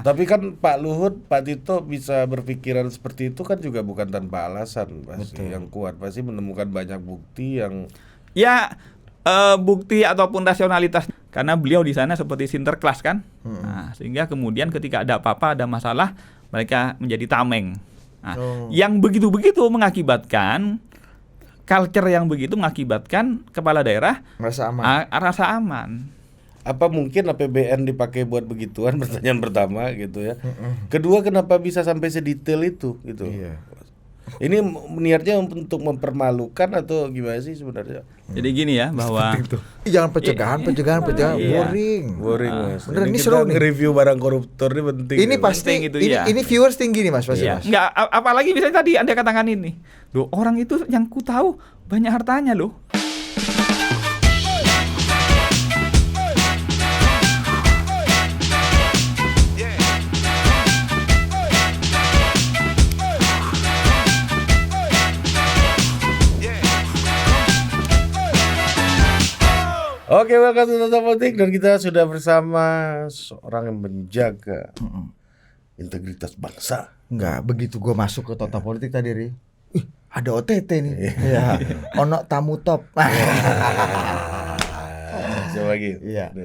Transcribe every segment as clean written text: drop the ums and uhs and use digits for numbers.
Tapi kan Pak Luhut, Pak Tito bisa berpikiran seperti itu kan juga bukan tanpa alasan pasti. Yang kuat pasti menemukan banyak bukti yang Ya bukti ataupun rasionalitas karena beliau di sana seperti sinterklas kan. Nah, sehingga kemudian ketika ada apa-apa, ada masalah, mereka menjadi tameng. Nah, yang begitu-begitu mengakibatkan culture yang begitu mengakibatkan kepala daerah rasa aman. apa mungkin APBN dipakai buat begituan, pertanyaan pertama gitu ya. Kedua, kenapa bisa sampai sedetail itu gitu. Iya. Ini niatnya untuk mempermalukan atau gimana sih sebenarnya? Jadi gini ya bahwa Jangan pencegahan, Iya. Boring Mas. Bener, ini kita seru nih. nge-review barang koruptor ini penting. Ini gitu. pasti Penting itu, iya. ini viewers tinggi nih Mas pasti Iya. Mas. Enggak, apalagi misalnya tadi Anda katakan ini. Loh, orang itu yang ku tahu banyak hartanya loh. Oke, welcome to Total Politik, dan kita sudah bersama seorang yang menjaga integritas bangsa. Enggak, begitu gue masuk ke Total Politik tadi Ri. Ih, ada OTT nih. Iya. Ono tamu top. Coba lagi. Iya.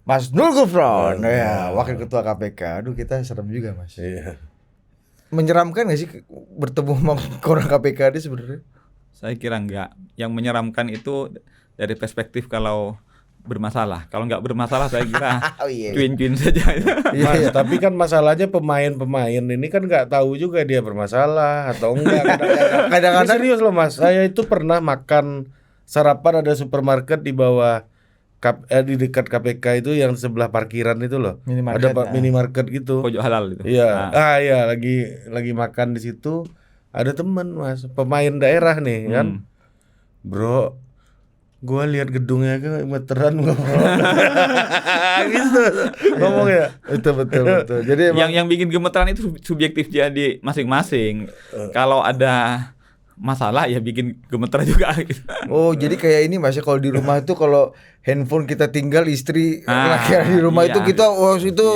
Mas Nul Gufron, ya, Wakil Ketua KPK. Aduh, kita serem juga Mas. Iya. Menyeramkan gak sih bertemu sama orang KPK ini sebenarnya? Saya kira enggak. Yang menyeramkan itu dari perspektif kalau bermasalah. Kalau nggak bermasalah saya kira Oh, iya. cuin-cuin saja. Mas, tapi kan masalahnya pemain-pemain ini kan nggak tahu juga dia bermasalah atau enggak. Kadang-kadang ini serius loh Mas. Saya itu pernah makan sarapan, ada supermarket di bawah di dekat KPK itu yang sebelah parkiran itu loh. Minimarket, Ada minimarket gitu. Pojok halal itu. Iya. Iya, lagi makan di situ. Ada teman Mas, pemain daerah nih kan. Bro, gua lihat gedungnya kan meteran gua. Gitu ngomong ya. Betul. Jadi Yang bikin gemeteran itu subjektif jadi masing-masing. Kalau ada masalah ya bikin gemeteran juga gitu. oh, jadi kayak ini Mas ya, kalau di rumah itu kalau handphone kita tinggal istri laki di rumah iya. itu kita itu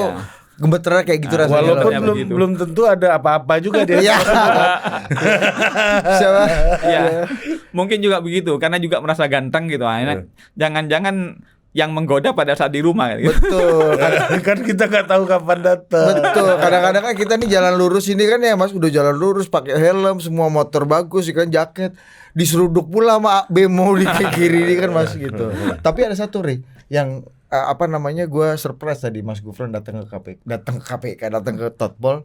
gemeteran kayak gitu rasanya. Walaupun loh. belum tentu ada apa-apa juga dia. Iya. Siapa? Iya. Mungkin juga begitu karena juga merasa ganteng gitu. Jangan-jangan yang menggoda pada saat di rumah gitu. Betul. Kan kita nggak tahu kapan datang. Betul. Kadang-kadang kan kita nih jalan lurus ini kan ya Mas, udah jalan lurus pakai helm, semua motor bagus kan, jaket, diseruduk pula sama bemo di kiri ini kan Mas gitu. Tapi ada satu Ri yang gue surprise tadi Mas Gufron datang ke KPK, datang ke Totpol.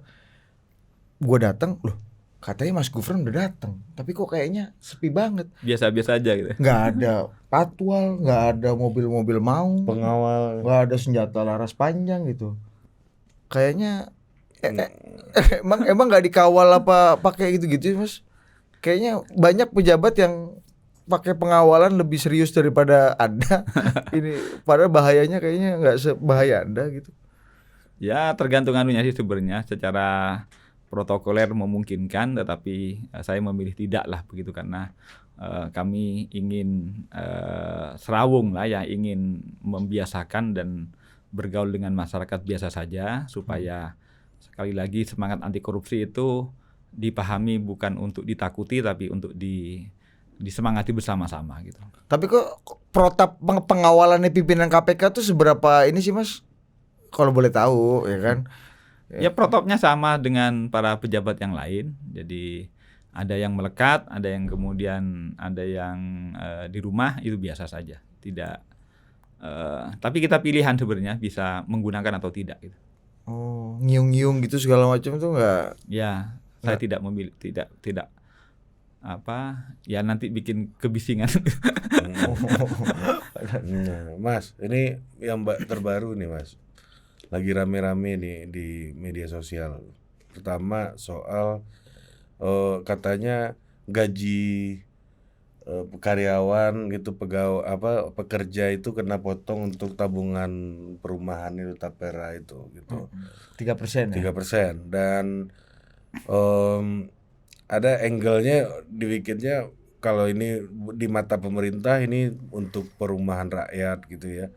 Gue datang, loh katanya Mas Gufron udah datang, tapi kok kayaknya sepi banget. Biasa-biasa aja gitu. Nggak ada patwal, nggak ada mobil-mobil maung, Pengawal. nggak ada senjata laras panjang gitu. Kayaknya emang nggak dikawal apa pakai gitu-gitu Mas? Kayaknya banyak pejabat yang pakai pengawalan lebih serius daripada Anda. Ini padahal bahayanya kayaknya nggak sebahaya Anda gitu. Ya tergantung anunya sih sebenarnya. Secara protokoler memungkinkan, tetapi saya memilih tidak lah begitu karena kami ingin serawung lah ya, ingin membiasakan dan bergaul dengan masyarakat biasa saja supaya sekali lagi semangat anti korupsi itu dipahami bukan untuk ditakuti tapi untuk disemangati bersama-sama gitu. Tapi kok protap pengawalannya pimpinan KPK tuh seberapa ini sih Mas? Kalau boleh tahu ya kan? Ya protapnya sama dengan para pejabat yang lain. Jadi ada yang melekat, ada yang kemudian ada yang di rumah, itu biasa saja. Tidak. Tapi kita pilihan sebenarnya bisa menggunakan atau tidak gitu. Oh, nyiung-nyiung gitu segala macam tuh enggak. Ya, saya tidak memilih, tidak ya nanti bikin kebisingan. Mas, ini yang terbaru nih Mas. Lagi rame-rame nih di media sosial. Pertama soal katanya gaji karyawan gitu, pekerja itu kena potong untuk tabungan perumahan itu Tapera itu gitu. 3% ya? 3%. Dan ada angle-nya dibikinnya kalau ini di mata pemerintah ini untuk perumahan rakyat gitu ya.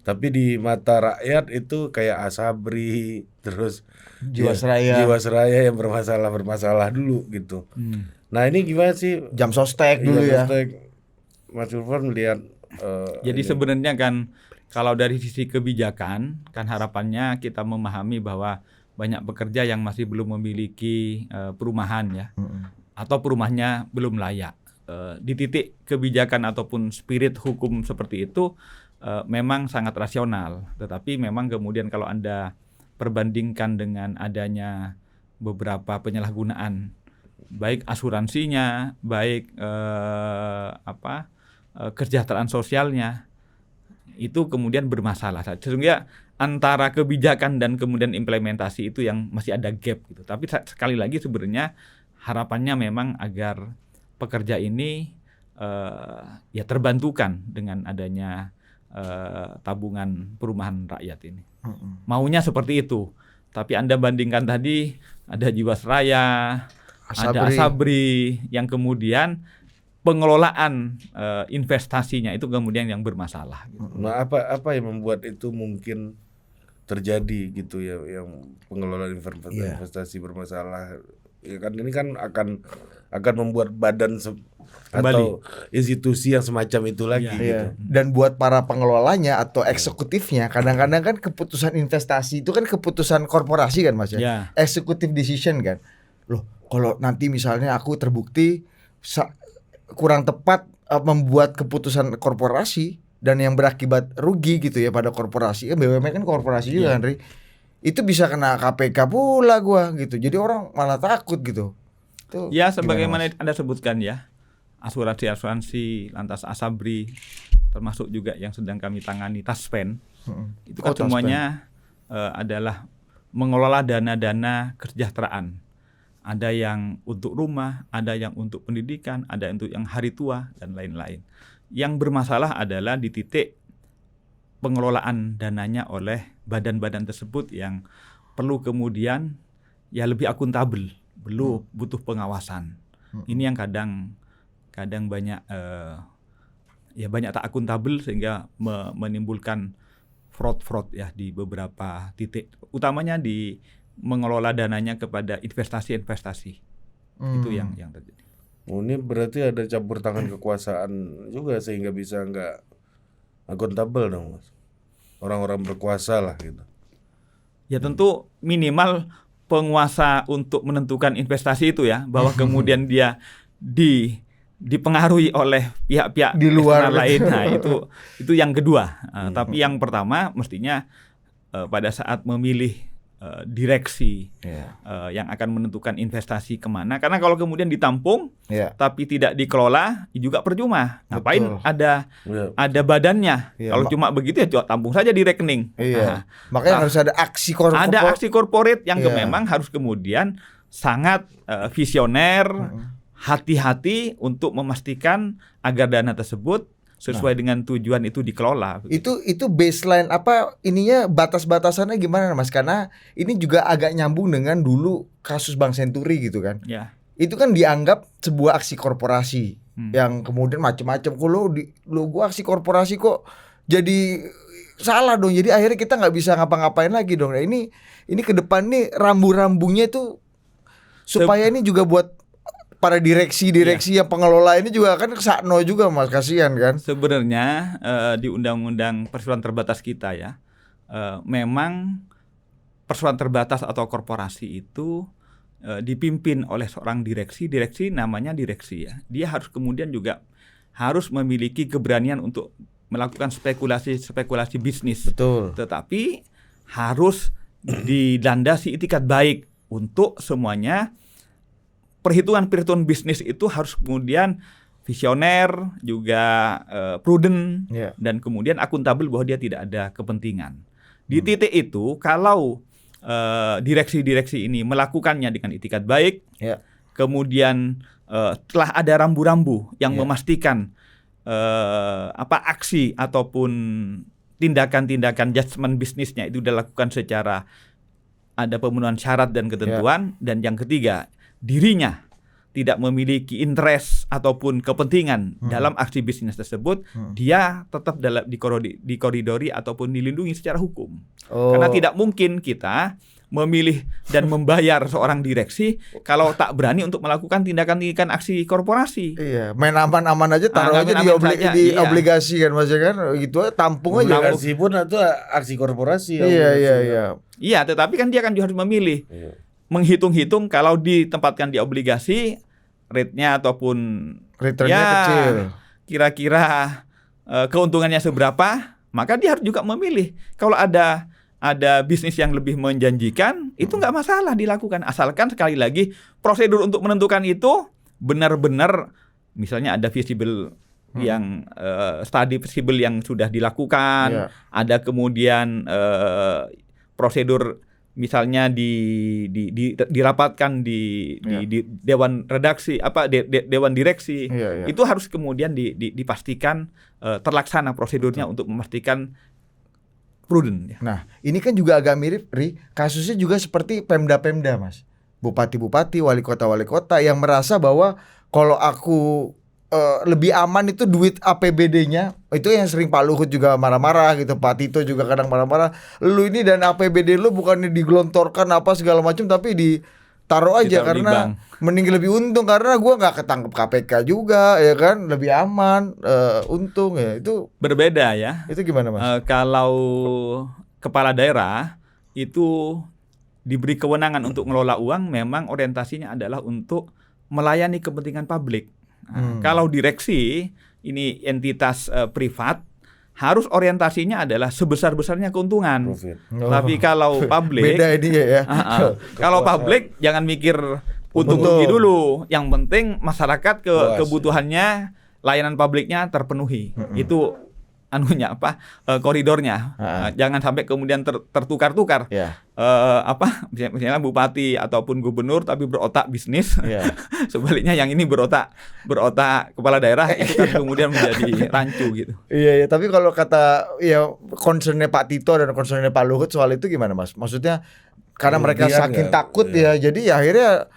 Tapi di mata rakyat itu kayak Asabri, terus Jiwasraya yang bermasalah dulu gitu. Nah ini gimana sih? Jam Sostek dulu ya. Sostek. Mas Irfan melihat Jadi sebenarnya kan kalau dari sisi kebijakan kan harapannya kita memahami bahwa banyak pekerja yang masih belum memiliki perumahan ya, atau perumahannya belum layak. Di titik kebijakan ataupun spirit hukum seperti itu memang sangat rasional, tetapi memang kemudian kalau Anda perbandingkan dengan adanya beberapa penyalahgunaan, baik asuransinya, baik kesejahteraan sosialnya, itu kemudian bermasalah. Sehingga antara kebijakan dan kemudian implementasi itu yang masih ada gap gitu. Tapi sekali lagi sebenarnya harapannya memang agar pekerja ini ya terbantukan dengan adanya tabungan perumahan rakyat ini. Maunya seperti itu. Tapi Anda bandingkan tadi ada Jiwasraya, ada Asabri yang kemudian pengelolaan investasinya itu kemudian yang bermasalah. Gitu. Nah, apa yang membuat itu mungkin terjadi gitu ya, yang pengelolaan investasi bermasalah? Ya kan ini kan akan membuat badan atau institusi yang semacam itu lagi gitu. Dan buat para pengelolanya atau eksekutifnya, kadang-kadang kan keputusan investasi itu kan keputusan korporasi kan Mas ya. Executive decision kan. Loh, kalau nanti misalnya aku terbukti kurang tepat membuat keputusan korporasi dan yang berakibat rugi gitu ya pada korporasi. BUMN kan korporasi juga kan, itu bisa kena KPK pula gua gitu. Jadi orang malah takut gitu. Itu ya sebagaimana Anda sebutkan ya, asuransi, lantas Asabri, termasuk juga yang sedang kami tangani Taspen, itu kan semuanya adalah mengelola dana-dana kesejahteraan. Ada yang untuk rumah, ada yang untuk pendidikan, ada untuk yang hari tua dan lain-lain. Yang bermasalah adalah di titik pengelolaan dananya oleh badan-badan tersebut yang perlu kemudian ya lebih akuntabel, belum butuh pengawasan. Ini yang kadang banyak banyak tak akuntabel sehingga menimbulkan fraud ya di beberapa titik, utamanya di mengelola dananya kepada investasi. Itu yang terjadi. Ini berarti ada campur tangan kekuasaan juga sehingga bisa nggak akuntabel dong Mas. Orang-orang berkuasa lah gitu. Ya tentu minimal penguasa untuk menentukan investasi itu ya, bahwa kemudian dia dipengaruhi oleh pihak-pihak di luar lain. Nah, itu yang kedua. Tapi yang pertama mestinya pada saat memilih direksi yang akan menentukan investasi kemana. Karena kalau kemudian ditampung tapi tidak dikelola juga percuma. Ngapain ada badannya? Kalau cuma begitu ya tampung saja di rekening. Makanya harus ada aksi korporat. Ada aksi korporat yang memang harus kemudian sangat visioner, hati-hati untuk memastikan agar dana tersebut sesuai dengan tujuan itu dikelola. Itu baseline ininya batas-batasannya gimana Mas? Karena ini juga agak nyambung dengan dulu kasus Bank Senturi gitu kan. Itu kan dianggap sebuah aksi korporasi yang kemudian macam-macam. Kalau gua aksi korporasi kok jadi salah dong. Jadi akhirnya kita nggak bisa ngapa-ngapain lagi dong. Nah, ini ke depan nih rambu-rambunya tuh supaya ini juga buat para direksi yang pengelola ini juga kan sakno juga Mas, kasihan kan. Sebenarnya di undang-undang perseroan terbatas kita ya, memang perseroan terbatas atau korporasi itu dipimpin oleh seorang direksi namanya direksi ya. Dia harus kemudian juga harus memiliki keberanian untuk melakukan spekulasi bisnis. Betul. Tetapi harus dilandasi itikat baik untuk semuanya. Perhitungan bisnis itu harus kemudian visioner, juga prudent, dan kemudian akuntabel bahwa dia tidak ada kepentingan. Di titik itu, kalau direksi ini melakukannya dengan itikat baik, kemudian telah ada rambu-rambu yang memastikan aksi ataupun tindakan-tindakan judgement bisnisnya itu dilakukan secara ada pemenuhan syarat dan ketentuan, dan yang ketiga dirinya tidak memiliki interest ataupun kepentingan dalam aksi bisnis tersebut, dia tetap dikoridori ataupun dilindungi secara hukum. Karena tidak mungkin kita memilih dan membayar seorang direksi kalau tak berani untuk melakukan tindakan-tindakan aksi korporasi. Iya, main aman-aman aja, taruh aja di obligasi kan, maksudnya kan gitu aja, tampung aja kan. Meskipun itu aksi korporasi. Iya, tetapi kan dia kan juga harus memilih. Menghitung-hitung kalau ditempatkan di obligasi, rate-nya ataupun returnnya kecil. Kira-kira keuntungannya seberapa, maka dia harus juga memilih. Kalau ada bisnis yang lebih menjanjikan, itu nggak masalah dilakukan. Asalkan sekali lagi prosedur untuk menentukan itu benar-benar, misalnya ada visible yang study visible yang sudah dilakukan, ada kemudian prosedur misalnya dirapatkan di dewan redaksi dewan direksi, itu harus kemudian dipastikan terlaksana prosedurnya untuk memastikan prudent. Nah, ini kan juga agak mirip, kasusnya juga seperti Pemda-Pemda, Mas. Bupati-bupati, wali kota yang merasa bahwa kalau aku lebih aman itu duit APBD-nya, itu yang sering Pak Luhut juga marah-marah gitu, Pak Tito juga kadang marah-marah. Lu ini dan APBD lu bukannya digelontorkan apa segala macam, tapi ditaruh aja karena mending lebih untung, karena gua nggak ketangkep KPK juga, ya kan, lebih aman, untung ya. Itu berbeda ya. Itu gimana, Mas? Kalau kepala daerah itu diberi kewenangan untuk mengelola uang, memang orientasinya adalah untuk melayani kepentingan publik. Kalau direksi ini entitas privat, harus orientasinya adalah sebesar-besarnya keuntungan. Tapi kalau publik, beda ini ya. Kalau publik jangan mikir untung rugi dulu. Yang penting masyarakat kebutuhannya, layanan publiknya terpenuhi. Itu koridornya. Jangan sampai kemudian tertukar-tukar. Misalnya bupati ataupun gubernur tapi berotak bisnis. Sebaliknya yang ini berotak kepala daerah, itu kan kemudian menjadi rancu gitu. Iya, tapi kalau kata concernnya Pak Tito dan concernnya Pak Luhut soal itu gimana, Mas? Maksudnya karena mereka saking takut jadi akhirnya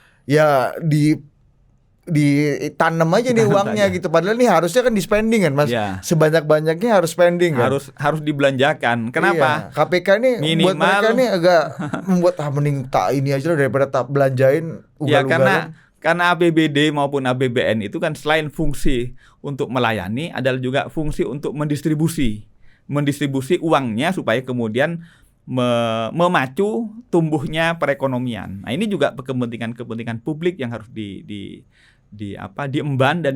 ditanam aja nih uangnya gitu. Padahal nih harusnya kan di-spending kan, Mas. Sebanyak-banyaknya harus spending kan. Harus dibelanjakan. Kenapa? KPK ini buat mereka nih agak membuat mending tak ini aja daripada tak belanjain ugal-ugalan. Karena APBD maupun APBN itu kan selain fungsi untuk melayani, adalah juga fungsi untuk mendistribusi uangnya supaya kemudian memacu tumbuhnya perekonomian. Nah, ini juga kepentingan publik yang harus diemban dan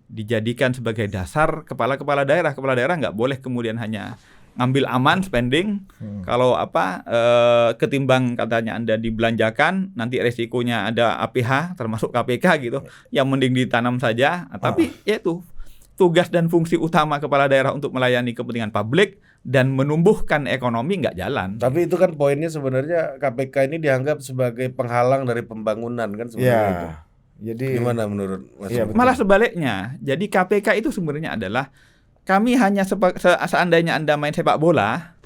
dijadikan sebagai dasar kepala daerah. Kepala daerah nggak boleh kemudian hanya ngambil aman spending. Kalau ketimbang katanya Anda dibelanjakan, nanti resikonya ada APH termasuk KPK gitu. Yang mending ditanam saja. Tapi yaitu tugas dan fungsi utama kepala daerah untuk melayani kepentingan publik dan menumbuhkan ekonomi nggak jalan. Tapi itu kan poinnya sebenarnya KPK ini dianggap sebagai penghalang dari pembangunan kan sebenarnya itu. Jadi gimana menurut Mas? Malah sebaliknya. Jadi KPK itu sebenarnya adalah kami hanya seandainya Anda main sepak bola,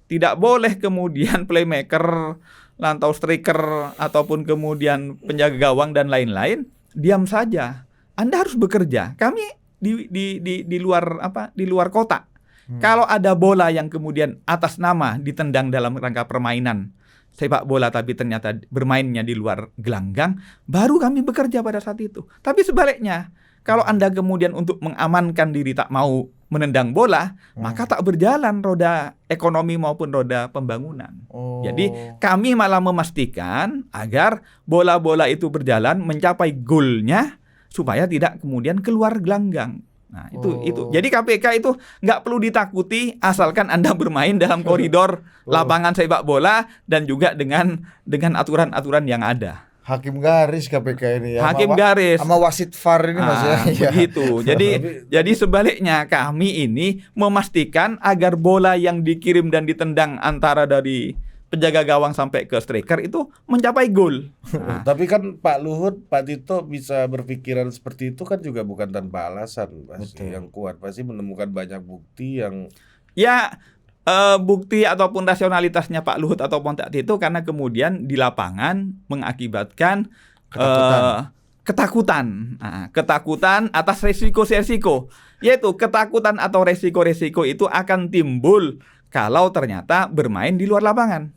tidak boleh kemudian playmaker, lantau striker ataupun kemudian penjaga gawang dan lain-lain diam saja. Anda harus bekerja. Kami di luar kotak. Kalau ada bola yang kemudian atas nama ditendang dalam rangka permainan sepak bola tapi ternyata bermainnya di luar gelanggang, baru kami bekerja pada saat itu. Tapi sebaliknya, kalau Anda kemudian untuk mengamankan diri tak mau menendang bola, maka tak berjalan roda ekonomi maupun roda pembangunan. Jadi kami malah memastikan agar bola-bola itu berjalan mencapai goalnya supaya tidak kemudian keluar gelanggang. Nah, itu. Jadi KPK itu nggak perlu ditakuti asalkan Anda bermain dalam koridor lapangan sepak bola dan juga dengan aturan-aturan yang ada. Hakim garis KPK ini ya. Hakim garis sama wasit VAR ini maksudnya. Begitu. Jadi sebaliknya kami ini memastikan agar bola yang dikirim dan ditendang antara dari penjaga gawang sampai ke striker itu mencapai gol. Nah. Tapi kan Pak Luhut, Pak Tito bisa berpikiran seperti itu kan juga bukan tanpa alasan pasti yang kuat. Pasti menemukan banyak bukti yang bukti ataupun rasionalitasnya Pak Luhut ataupun Pak Tito karena kemudian di lapangan mengakibatkan ketakutan. Ketakutan atas resiko-resiko. Yaitu ketakutan atau resiko-resiko itu akan timbul kalau ternyata bermain di luar lapangan.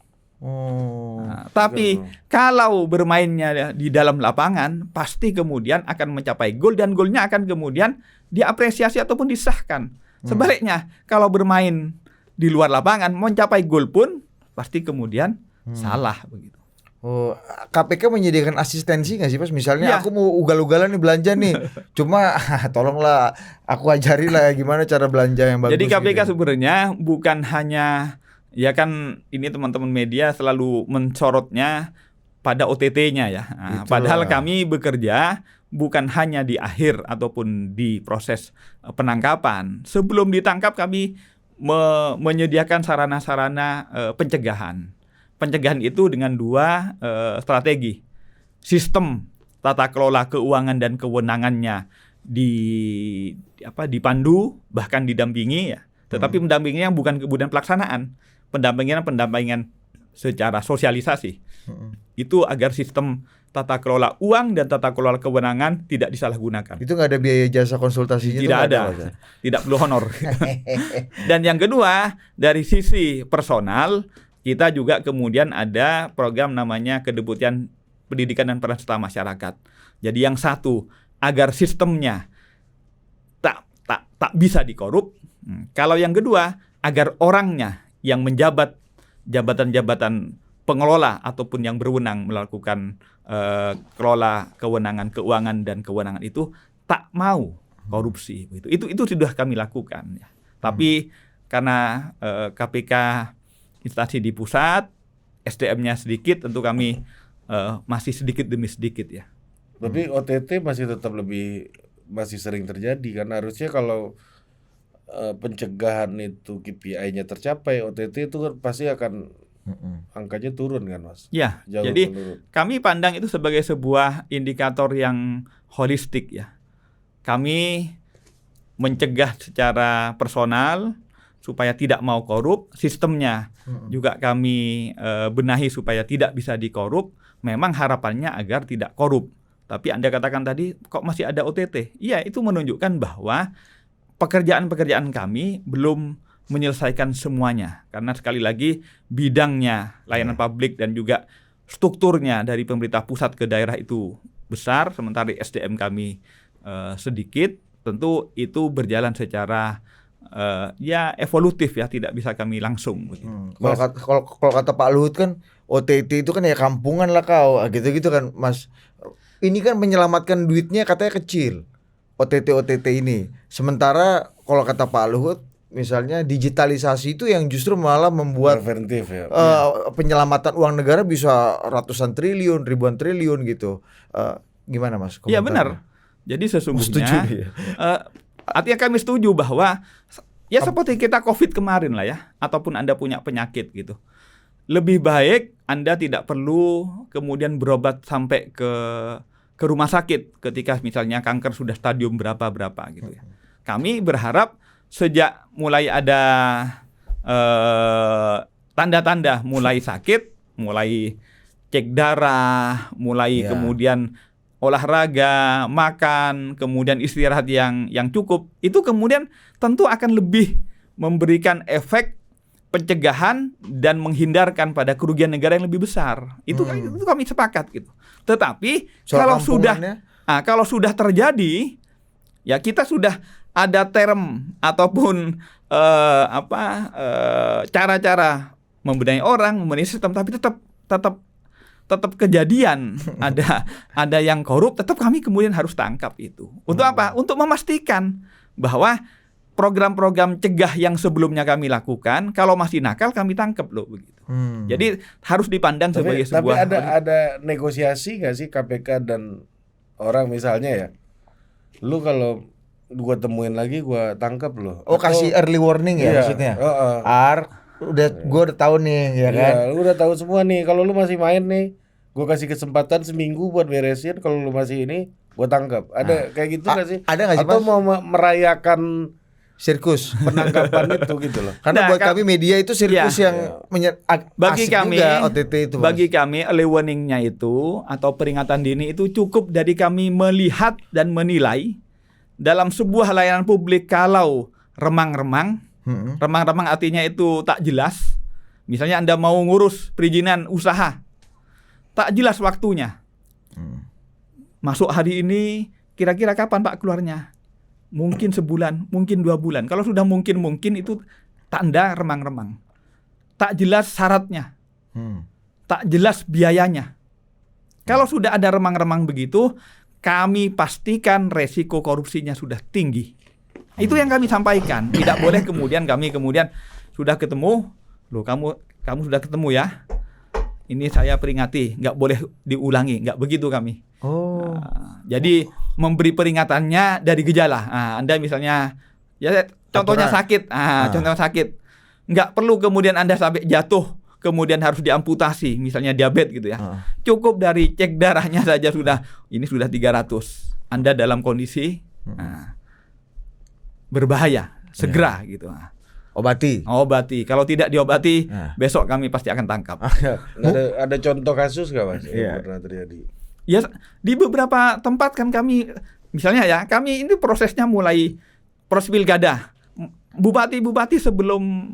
Tapi kalau bermainnya di dalam lapangan, pasti kemudian akan mencapai gol dan golnya akan kemudian diapresiasi ataupun disahkan. Sebaliknya, kalau bermain di luar lapangan mencapai gol pun pasti kemudian salah begitu. KPK menyediakan asistensi nggak sih Mas? Misalnya aku mau ugal-ugalan nih belanja nih, cuma tolonglah aku ajari lah gimana cara belanja yang bagus. Jadi KPK gitu. sebenarnya bukan hanya, ya kan ini teman-teman media selalu mensorotnya pada OTT-nya ya. Padahal kami bekerja bukan hanya di akhir ataupun di proses penangkapan. Sebelum ditangkap kami menyediakan sarana-sarana pencegahan. Pencegahan itu dengan dua strategi. Sistem tata kelola keuangan dan kewenangannya dipandu bahkan didampingi ya. Tetapi pendampingannya bukan kemudian pelaksanaan. Pendampingan secara sosialisasi. Itu agar sistem tata kelola uang dan tata kelola kewenangan tidak disalahgunakan. Itu nggak ada biaya jasa konsultasinya? Tidak ada. Tidak perlu honor. Dan yang kedua, dari sisi personal, kita juga kemudian ada program namanya Kedeputian Pendidikan dan Peran Serta Masyarakat. Jadi yang satu, agar sistemnya tak bisa dikorup. Kalau yang kedua, agar orangnya yang menjabat jabatan-jabatan pengelola ataupun yang berwenang melakukan kelola kewenangan keuangan dan kewenangan itu tak mau korupsi. Itu sudah kami lakukan. Ya. Tapi karena KPK instansi di pusat, SDM-nya sedikit, tentu kami masih sedikit demi sedikit ya. Tapi OTT masih tetap masih sering terjadi kan. Harusnya kalau pencegahan itu KPI-nya tercapai, OTT itu kan pasti akan angkanya turun kan Mas? Ya, jauh jadi menurun. Kami pandang itu sebagai sebuah indikator yang holistik ya. Kami mencegah secara personal supaya tidak mau korup, sistemnya juga kami benahi supaya tidak bisa dikorup. Memang harapannya agar tidak korup. Tapi Anda katakan tadi kok masih ada OTT? Iya, itu menunjukkan bahwa pekerjaan-pekerjaan kami belum menyelesaikan semuanya. Karena sekali lagi bidangnya layanan publik dan juga strukturnya dari pemerintah pusat ke daerah itu besar, sementara SDM kami sedikit. Tentu itu berjalan secara ya evolutif ya, tidak bisa kami langsung. Kalau kata Pak Luhut kan OTT itu kan ya kampungan lah kau, gitu-gitu kan Mas. Ini kan menyelamatkan duitnya katanya kecil, OTT ini. Sementara kalau kata Pak Luhut, misalnya digitalisasi itu yang justru malah membuat preventif ya. Penyelamatan uang negara bisa ratusan triliun, ribuan triliun gitu. Gimana Mas? Iya benar. Jadi sesungguhnya artinya kami setuju bahwa ya seperti kita COVID kemarin lah ya, ataupun Anda punya penyakit gitu. Lebih baik Anda tidak perlu kemudian berobat sampai ke rumah sakit ketika misalnya kanker sudah stadium berapa gitu ya. Kami berharap sejak mulai ada tanda-tanda mulai sakit, mulai cek darah, mulai kemudian olahraga, makan, kemudian istirahat yang cukup, itu kemudian tentu akan lebih memberikan efek pencegahan dan menghindarkan pada kerugian negara yang lebih besar. Itu kami sepakat gitu. Tetapi kalau sudah terjadi, ya kita sudah ada term ataupun cara-cara membenahi orang, membenahi sistem, tapi tetap kejadian ada yang korup, tetap kami kemudian harus tangkap itu. Untuk apa? Untuk memastikan bahwa program-program cegah yang sebelumnya kami lakukan, kalau masih nakal kami tangkap loh begitu. Jadi harus dipandang sebagai sebuah. Tapi ada negosiasi nggak sih KPK dan orang misalnya ya, lu kalau gua temuin lagi gua tangkap loh. Kasih early warning ya maksudnya. Gua udah tahu nih ya kan. Iya, lu udah tahu semua nih. Kalau lu masih main nih, gua kasih kesempatan seminggu buat beresin. Kalau lu masih ini, gua tangkap. Ada kayak gitu nggak sih? Ada nggak sih Atau Mas? mau merayakan sirkus. penangkapan itu gitu loh. Karena Nah, buat kami media itu sirkus yang bagi asik kami juga OTT itu. Mas. bagi kami early warning-nya itu atau peringatan dini itu cukup dari kami melihat dan menilai dalam sebuah layanan publik kalau remang-remang artinya itu tak jelas. Misalnya Anda mau ngurus perizinan usaha, tak jelas waktunya. Masuk hari ini, kira-kira kapan Pak keluarnya? Mungkin sebulan, mungkin 2 bulan. Kalau sudah mungkin itu tanda remang-remang. Tak jelas syaratnya, tak jelas biayanya. Kalau sudah ada remang-remang begitu, kami pastikan resiko korupsinya sudah tinggi. Itu yang kami sampaikan. Tidak boleh kemudian kami sudah ketemu, loh kamu sudah ketemu ya. Ini saya peringati, nggak boleh diulangi, nggak begitu kami. Jadi memberi peringatannya dari gejala. Anda misalnya, ya contohnya sakit, contohnya sakit, nggak perlu kemudian Anda sampai jatuh, kemudian harus diamputasi, misalnya diabetes gitu ya. Cukup dari cek darahnya saja ini sudah 300. Anda dalam kondisi berbahaya, segera gitu. Obati. Kalau tidak diobati, besok kami pasti akan tangkap. Ada contoh kasus nggak Mas yang pernah terjadi? Ya, di beberapa tempat kan kami, misalnya ya, kami ini prosesnya mulai proses pilkada. Bupati-bupati sebelum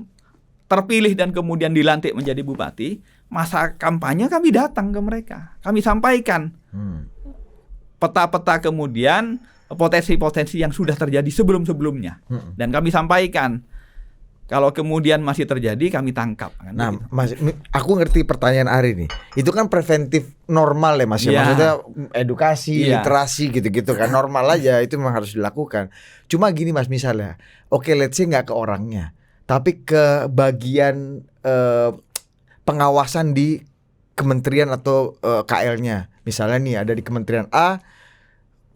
terpilih dan kemudian dilantik menjadi bupati, masa kampanye kami datang ke mereka. Kami sampaikan peta-peta kemudian potensi-potensi yang sudah terjadi sebelum-sebelumnya. Dan kami sampaikan, kalau kemudian masih terjadi, kami tangkap. Nah, Mas, aku ngerti pertanyaan Ari nih. Itu kan preventif normal ya, Mas. Ya. Maksudnya edukasi, literasi gitu-gitu kan. Normal aja, itu memang harus dilakukan. Cuma gini Mas, misalnya, oke, let's say nggak ke orangnya, tapi ke bagian pengawasan di kementerian atau KL-nya. Misalnya nih, ada di kementerian A,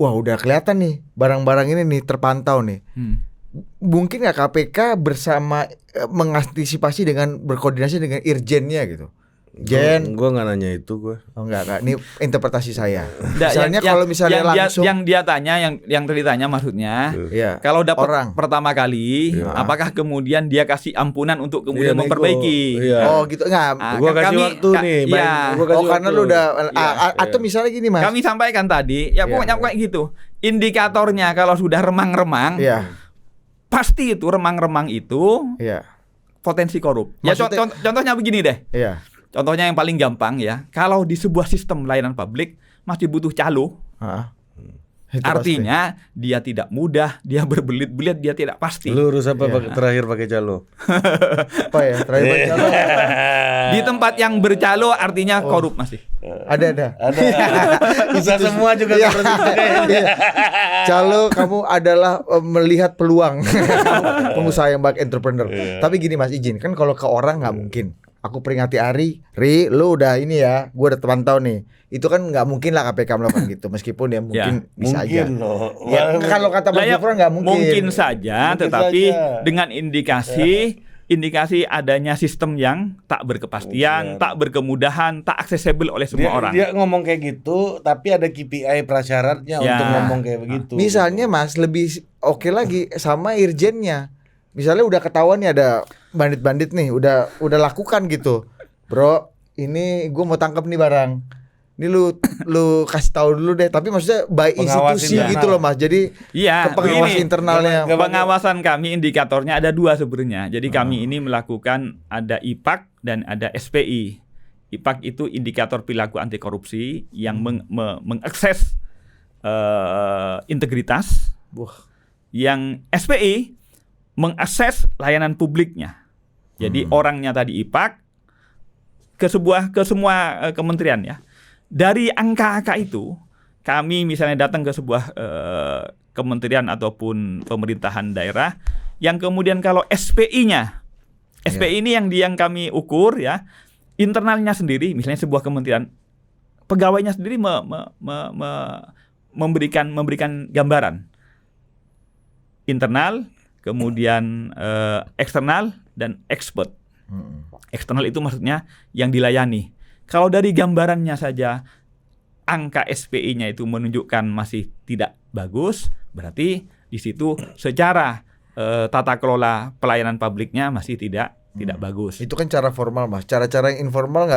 wah udah kelihatan nih, barang-barang ini nih terpantau nih. Mungkin nggak KPK bersama mengantisipasi dengan berkoordinasi dengan irjennya gitu. Gue nggak nanya itu gue. Oh enggak. Ini interpretasi saya. Misalnya kalau misalnya langsung yang dia tanya, yang ditanya maksudnya, kalau dapat orang pertama kali, apakah kemudian dia kasih ampunan untuk kemudian memperbaiki? Oh gitu nggak? Gue kasih waktu nih. Karena lu udah. Atau misalnya gini Mas. Kami sampaikan tadi, ya pokoknya kayak gitu. Indikatornya kalau sudah remang-remang. Pasti itu remang-remang itu potensi korup. Ya contohnya begini deh. Contohnya yang paling gampang ya. Kalau di sebuah sistem layanan publik masih butuh calo. Artinya dia tidak mudah, dia berbelit-belit, dia tidak pasti. Lurus apa terakhir pakai calo? Apa ya? Terakhir pakai calo. Di tempat yang bercalo artinya korup masih. Ada. Bisa semua juga seperti itu kayaknya. Calo kamu adalah melihat peluang. Pengusaha yang baik, entrepreneur. Tapi gini Mas, izin kan kalau ke orang nggak mungkin. Aku peringati Ari, lu udah ini ya, gue udah pantau nih. Itu kan nggak mungkin lah KPK melakukan gitu, meskipun ya mungkin bisa aja. Ya, kalau kata Mas Gufron nggak mungkin. Mungkin saja, tetapi dengan indikasi adanya sistem yang tak berkepastian, tak berkemudahan, tak aksesibel oleh semua orang. Dia ngomong kayak gitu, tapi ada KPI prasyaratnya untuk ngomong kayak begitu. Misalnya Mas, lebih oke lagi sama irjennya. Misalnya udah ketahuan nih ada bandit-bandit nih, udah lakukan gitu. Bro, ini gue mau tangkap nih barang. Ini lu kasih tahu dulu deh. Tapi maksudnya by institusi gitu loh Mas. Jadi pengawas internalnya. Pengawasan kami indikatornya ada 2 sebenarnya. Jadi kami ini melakukan ada IPAK dan ada SPI. IPAK itu indikator perilaku anti korupsi yang mengakses integritas. Yang SPI mengakses layanan publiknya. Jadi orangnya tadi IPAK ke semua kementerian ya. Dari angka-angka itu, kami misalnya datang ke sebuah kementerian ataupun pemerintahan daerah yang kemudian kalau SPI-nya, SPI ini yang kami ukur ya, internalnya sendiri, misalnya sebuah kementerian, pegawainya sendiri memberikan gambaran internal, kemudian eksternal dan expert. Eksternal itu maksudnya yang dilayani. Kalau dari gambarannya saja angka SPI-nya itu menunjukkan masih tidak bagus, berarti di situ secara tata kelola pelayanan publiknya masih tidak bagus. Itu kan cara formal Mas. Cara-cara yang informal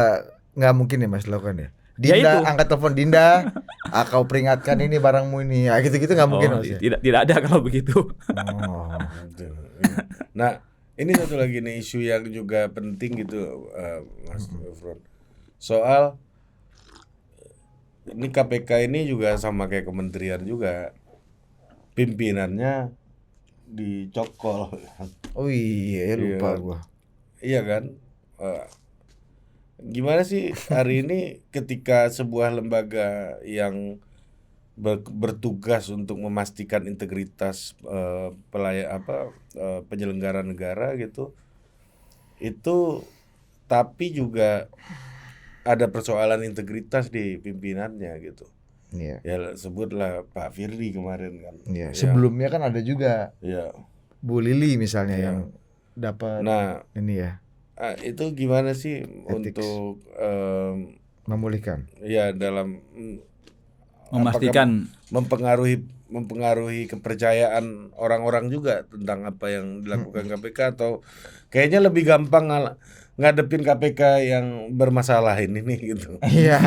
nggak mungkin ya Mas lakukan ya. Ya Dinda, itu. angkat telepon Dinda, kau peringatkan ini barangmu ini. Gitu-gitu nggak mungkin Mas. Ya? Tidak ada kalau begitu. Oh. Gitu. Nah, ini satu lagi nih isu yang juga penting gitu, Mas Gufron. Soal ini KPK ini juga sama kayak kementerian juga, pimpinannya dicokol. Oh iya, lupa gua. Iya kan? Gimana sih hari ini ketika sebuah lembaga yang bertugas untuk memastikan integritas penyelenggara negara gitu, itu tapi juga ada persoalan integritas di pimpinannya gitu. Iya. Ya sebutlah Pak Firly kemarin kan. Iya. Ya. Sebelumnya kan ada juga Ya. Bu Lili misalnya Iya. yang dapat Nah, ini ya itu gimana sih Ethics. untuk memulihkan. ya dalam Memastikan mempengaruhi kepercayaan orang-orang juga tentang apa yang dilakukan KPK, atau kayaknya lebih gampang ngadepin KPK yang bermasalah ini nih gitu. Iya.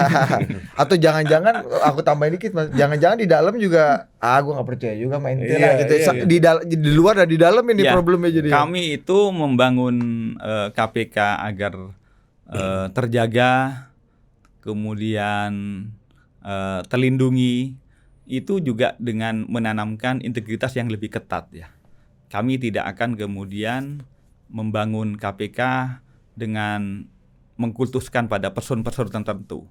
Atau jangan-jangan aku tambahin dikit Mas. Jangan-jangan di dalam juga gua nggak percaya juga main Intera Iya, gitu. iya. Di luar dan di dalam ini Ya, problemnya jadi. kami itu membangun KPK agar terjaga, kemudian terlindungi, itu juga dengan menanamkan integritas yang lebih ketat ya. Kami tidak akan kemudian membangun KPK dengan mengkultuskan pada person-person tertentu.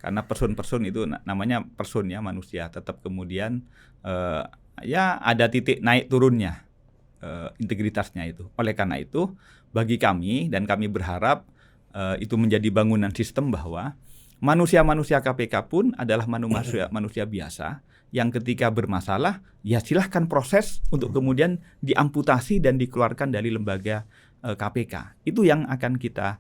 Karena person-person itu namanya person ya, manusia. Tetap kemudian ya ada titik naik turunnya integritasnya itu. Oleh karena itu bagi kami, dan kami berharap itu menjadi bangunan sistem, bahwa manusia-manusia KPK pun adalah manusia biasa yang ketika bermasalah ya silahkan proses untuk kemudian diamputasi dan dikeluarkan dari lembaga KPK. Itu yang akan kita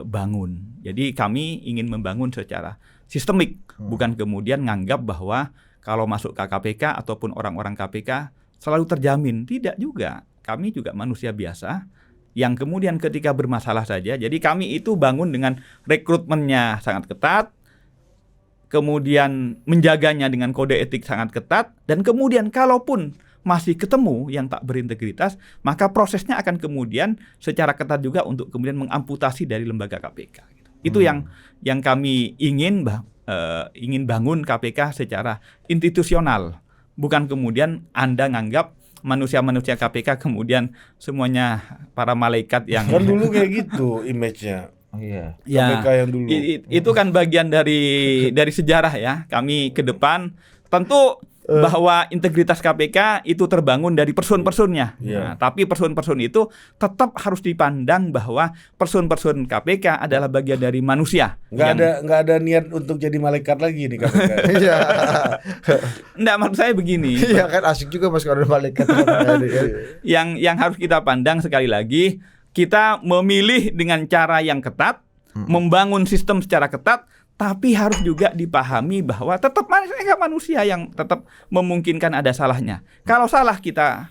bangun. Jadi kami ingin membangun secara sistemik, bukan kemudian nganggap bahwa kalau masuk ke KPK ataupun orang-orang KPK selalu terjamin. Tidak juga. Kami juga manusia biasa yang kemudian ketika bermasalah saja. Jadi kami itu bangun dengan rekrutmennya sangat ketat, kemudian menjaganya dengan kode etik sangat ketat, dan kemudian kalaupun masih ketemu yang tak berintegritas, maka prosesnya akan kemudian secara ketat juga untuk kemudian mengamputasi dari lembaga KPK. Itu yang kami ingin bangun KPK secara institusional, bukan kemudian Anda nganggap manusia-manusia KPK kemudian semuanya para malaikat yang Kan dulu kayak gitu image-nya. Iya. KPK yang dulu. Itu kan bagian dari sejarah ya. Kami ke depan tentu bahwa integritas KPK itu terbangun dari person-personnya. Iya. Nah, tapi person-person itu tetap harus dipandang bahwa person-person KPK adalah bagian dari manusia. Nggak ada niat untuk jadi malaikat lagi nih KPK. Iya. Enggak, maksud saya begini. Iya kan asik juga Mas kalau ada malaikat. Yang harus kita pandang sekali lagi, kita memilih dengan cara yang ketat, membangun sistem secara ketat, tapi harus juga dipahami bahwa tetap manusia yang tetap memungkinkan ada salahnya. Kalau salah kita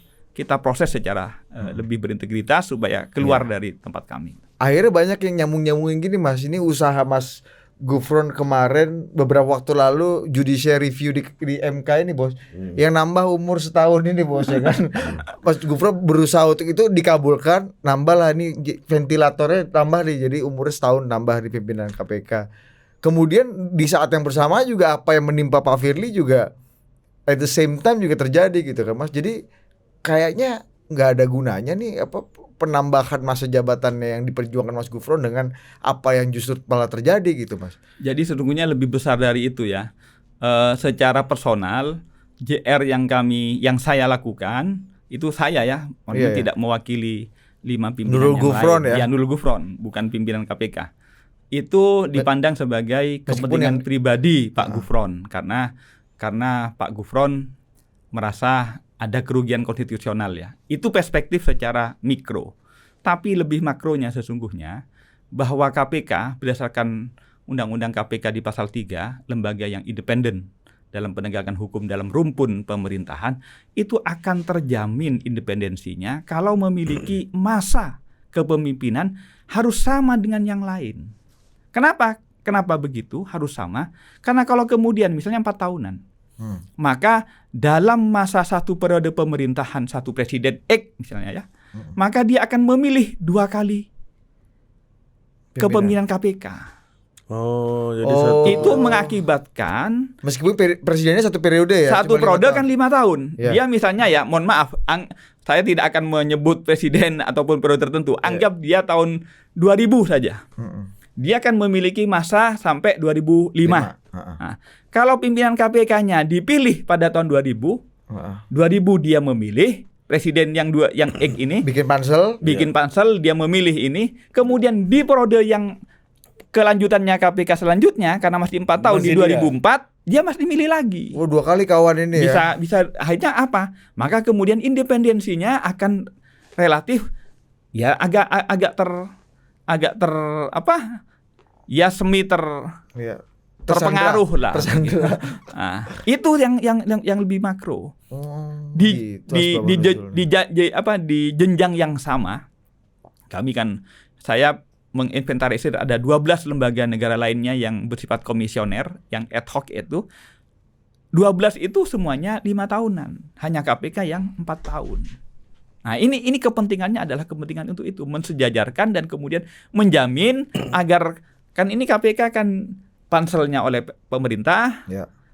proses secara lebih berintegritas supaya keluar dari tempat kami. Akhirnya banyak yang nyambung-nyambungin gini Mas. Ini usaha Mas Gufron kemarin beberapa waktu lalu judicial review di MK ini Bos. Yang nambah umur setahun ini Bos ya kan. Mas Gufron berusaha untuk itu dikabulkan, nambah lah ini ventilatornya tambah nih, jadi umurnya setahun nambah di pimpinan KPK. Kemudian di saat yang bersama juga apa yang menimpa Pak Firly juga at the same time juga terjadi gitu kan Mas. Jadi kayaknya nggak ada gunanya nih penambahan masa jabatannya yang diperjuangkan Mas Gufron dengan apa yang justru malah terjadi gitu Mas. Jadi sesungguhnya lebih besar dari itu ya. Secara personal JR yang saya lakukan itu saya ya, tidak mewakili 5 pimpinan Nurul yang Gufron lain. ya? Nurul Gufron, bukan pimpinan KPK. Itu dipandang sebagai kepentingan pribadi Pak Gufron karena Pak Gufron merasa ada kerugian konstitusional ya. Itu perspektif secara mikro. Tapi lebih makronya sesungguhnya bahwa KPK berdasarkan Undang-Undang KPK di pasal 3, lembaga yang independen dalam penegakan hukum dalam rumpun pemerintahan itu akan terjamin independensinya kalau memiliki masa kepemimpinan harus sama dengan yang lain. Kenapa? Kenapa begitu harus sama? Karena kalau kemudian misalnya 4 tahunan, maka dalam masa satu periode pemerintahan satu presiden X misalnya ya, maka dia akan memilih 2 kali kepemimpinan KPK. Oh, jadi satu. Itu mengakibatkan Meskipun presidennya satu periode ya. satu cuma periode 5 kan 5 tahun. Ya. Dia misalnya ya, mohon maaf, saya tidak akan menyebut presiden ataupun periode tertentu. Anggap dia tahun 2000 saja. Dia akan memiliki masa sampai 2005. Nah, kalau pimpinan KPK-nya dipilih pada tahun 2000 dia memilih presiden yang X ini bikin pansel, dia memilih ini, kemudian di periode yang kelanjutannya KPK selanjutnya karena masih 4 tahun Masih di 2004 dia masih milih lagi. 2 kali kawan ini Bisa akhirnya apa? Maka kemudian independensinya akan relatif ya agak ter apa? Ya semi ya. terpengaruh lah. Tersandra. Nah, itu yang lebih makro. Di jenjang yang sama, saya menginventarisir ada 12 lembaga negara lainnya yang bersifat komisioner, yang ad hoc itu. 12 itu semuanya 5 tahunan, hanya KPK yang 4 tahun. Nah, ini kepentingannya adalah kepentingan untuk itu, mensejajarkan dan kemudian menjamin agar kan ini KPK kan panselnya oleh pemerintah,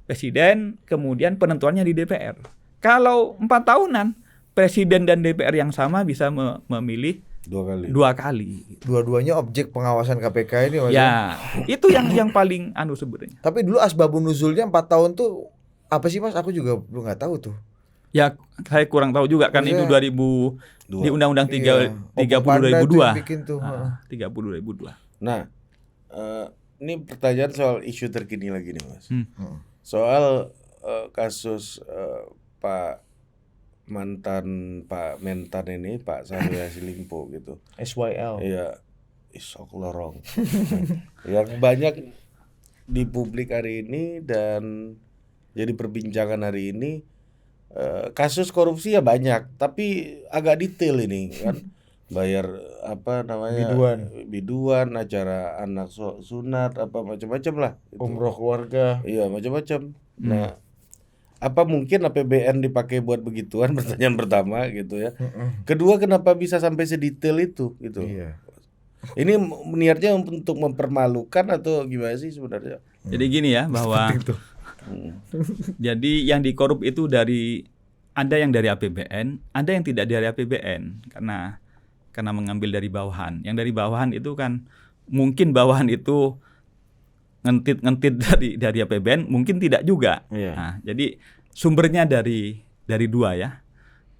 presiden, kemudian penentuannya di DPR. Kalau 4 tahunan, presiden dan DPR yang sama bisa memilih 2 kali. Dua-duanya objek pengawasan KPK ini Mas. Ya, itu yang paling sebenarnya. Tapi dulu asbabun nuzulnya 4 tahun tuh apa sih Mas? Aku juga belum nggak tahu tuh. Ya, saya kurang tahu juga kan itu 2000 di Undang-Undang 30 2002. 30 2002. Nah, ini pertanyaan soal isu terkini lagi nih Mas. Soal kasus Pak Mentan ini, Pak Syahrul Yassin Limpo gitu. SYL. Iya, isok lorong. Yang banyak di publik hari ini dan jadi perbincangan hari ini, kasus korupsi ya banyak, tapi agak detail ini kan. Bayar apa namanya? Biduan, acara anak sunat, apa macam-macam lah. Umroh keluarga. Iya, macam-macam. Nah, apa mungkin APBN dipakai buat begituan? Pertanyaan pertama gitu ya. Kedua, kenapa bisa sampai sedetail itu gitu? Iya. Ini niatnya untuk mempermalukan atau gimana sih sebenarnya? Jadi gini ya, bahwa jadi yang dikorup itu ada yang dari APBN, ada yang tidak dari APBN karena mengambil dari bawahan. Yang dari bawahan itu kan mungkin bawahan itu ngentit dari APBN, mungkin tidak juga. Nah, jadi sumbernya dari 2 ya.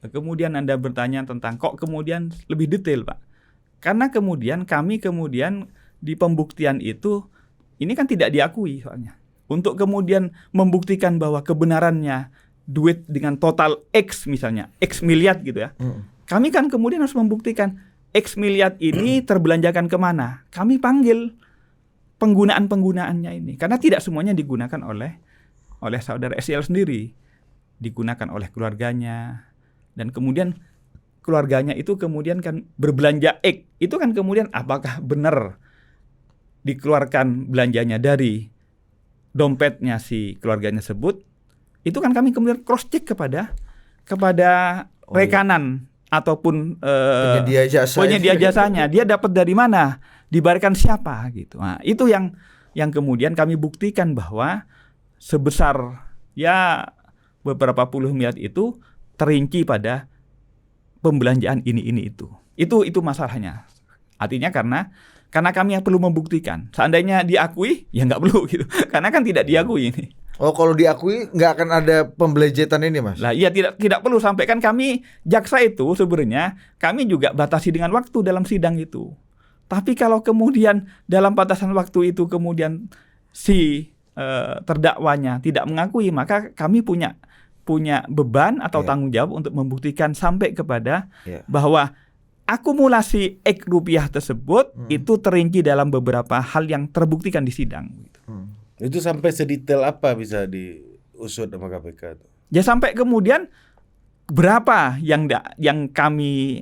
Kemudian Anda bertanya tentang kok kemudian lebih detail, Pak. Karena kami di pembuktian itu ini kan tidak diakui soalnya. Untuk kemudian membuktikan bahwa kebenarannya duit dengan total X misalnya, X miliar gitu ya. Kami kan kemudian harus membuktikan X miliar ini terbelanjakan kemana. Kami panggil penggunaannya ini, karena tidak semuanya digunakan oleh saudara SYL sendiri, digunakan oleh keluarganya, dan kemudian keluarganya itu kemudian kan berbelanja X, itu kan kemudian apakah benar dikeluarkan belanjanya dari dompetnya si keluarganya sebut, itu kan kami kemudian cross check kepada rekanan ataupun penyedia jasanya, dia dapat dari mana, dibayarkan siapa gitu. Nah, itu yang kemudian kami buktikan bahwa sebesar ya beberapa puluh miliar itu terinci pada pembelanjaan ini itu. Itu masalahnya. Artinya karena kami yang perlu membuktikan. Seandainya diakui ya nggak perlu gitu. Karena kan tidak diakui ini. Oh, kalau diakui nggak akan ada pembelejetan ini, Mas? Lah iya, tidak perlu. Sampai kan kami jaksa itu sebenarnya kami juga batasi dengan waktu dalam sidang itu. Tapi kalau kemudian dalam batasan waktu itu kemudian si terdakwanya tidak mengakui, maka kami punya beban atau tanggung jawab untuk membuktikan sampai kepada bahwa akumulasi X rupiah tersebut itu terinci dalam beberapa hal yang terbuktikan di sidang. Itu sampai sedetail apa bisa diusut sama KPK tuh? Ya sampai kemudian berapa yang kami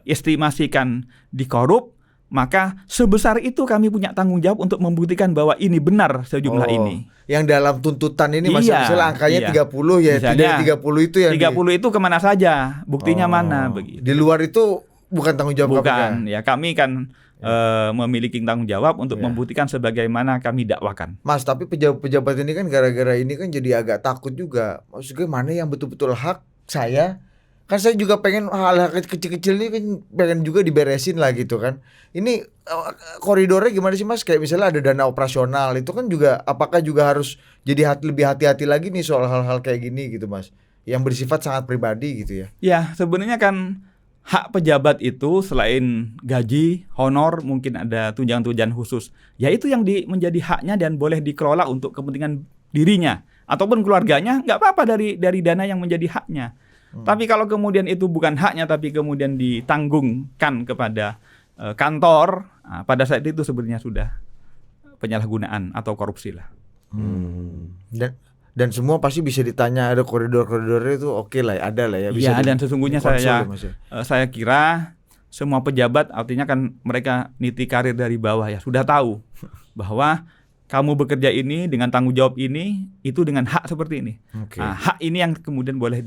estimasikan dikorup, maka sebesar itu kami punya tanggung jawab untuk membuktikan bahwa ini benar sejumlah ini. Yang dalam tuntutan ini misalnya angkanya 30 ya, misalnya, tidak 30 itu yang 30 itu kemana saja, buktinya mana begitu. Di luar itu bukan tanggung jawab KPK. Bukan, ya kami kan memiliki tanggung jawab untuk membuktikan sebagaimana kami dakwakan. Mas, tapi pejabat-pejabat ini kan gara-gara ini kan jadi agak takut juga. Maksudnya mana yang betul-betul hak saya? Kan saya juga pengen hal-hal kecil-kecil ini kan pengen juga diberesin lah gitu kan. Ini koridornya gimana sih Mas? Kayak misalnya ada dana operasional itu kan juga apakah juga harus jadi lebih hati-hati lagi nih soal hal-hal kayak gini gitu Mas. Yang bersifat sangat pribadi gitu ya. Ya, sebenarnya kan hak pejabat itu selain gaji, honor, mungkin ada tunjangan-tunjangan khusus. Ya itu yang menjadi haknya dan boleh dikelola untuk kepentingan dirinya ataupun keluarganya, nggak apa-apa dari dana yang menjadi haknya. Tapi kalau kemudian itu bukan haknya tapi kemudian ditanggungkan kepada kantor, pada saat itu sebenarnya sudah penyalahgunaan atau korupsi lah. Dan semua pasti bisa ditanya, ada koridor-koridornya itu oke lah, ada lah ya. Iya, dan sesungguhnya saya kira semua pejabat artinya kan mereka niti karir dari bawah ya sudah tahu bahwa kamu bekerja ini dengan tanggung jawab ini itu dengan hak seperti ini. Nah, hak ini yang kemudian boleh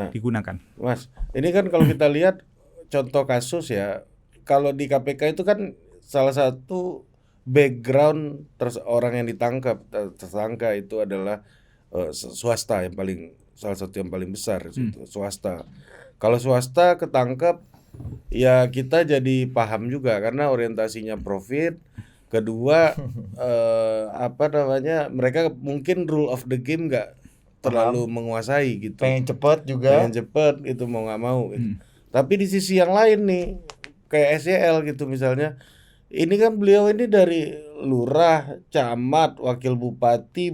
digunakan. Mas, ini kan kalau kita lihat contoh kasus ya, kalau di KPK itu kan salah satu background orang yang ditangkap tersangka itu adalah swasta yang salah satu yang paling besar itu swasta. Kalau swasta ketangkap ya kita jadi paham juga karena orientasinya profit. Kedua mereka mungkin rule of the game nggak terlalu menguasai gitu. Pengen cepat juga. Pengen cepat itu mau nggak mau. Gitu. Tapi di sisi yang lain nih kayak SEL gitu misalnya. Ini kan beliau ini dari lurah, camat, wakil bupati,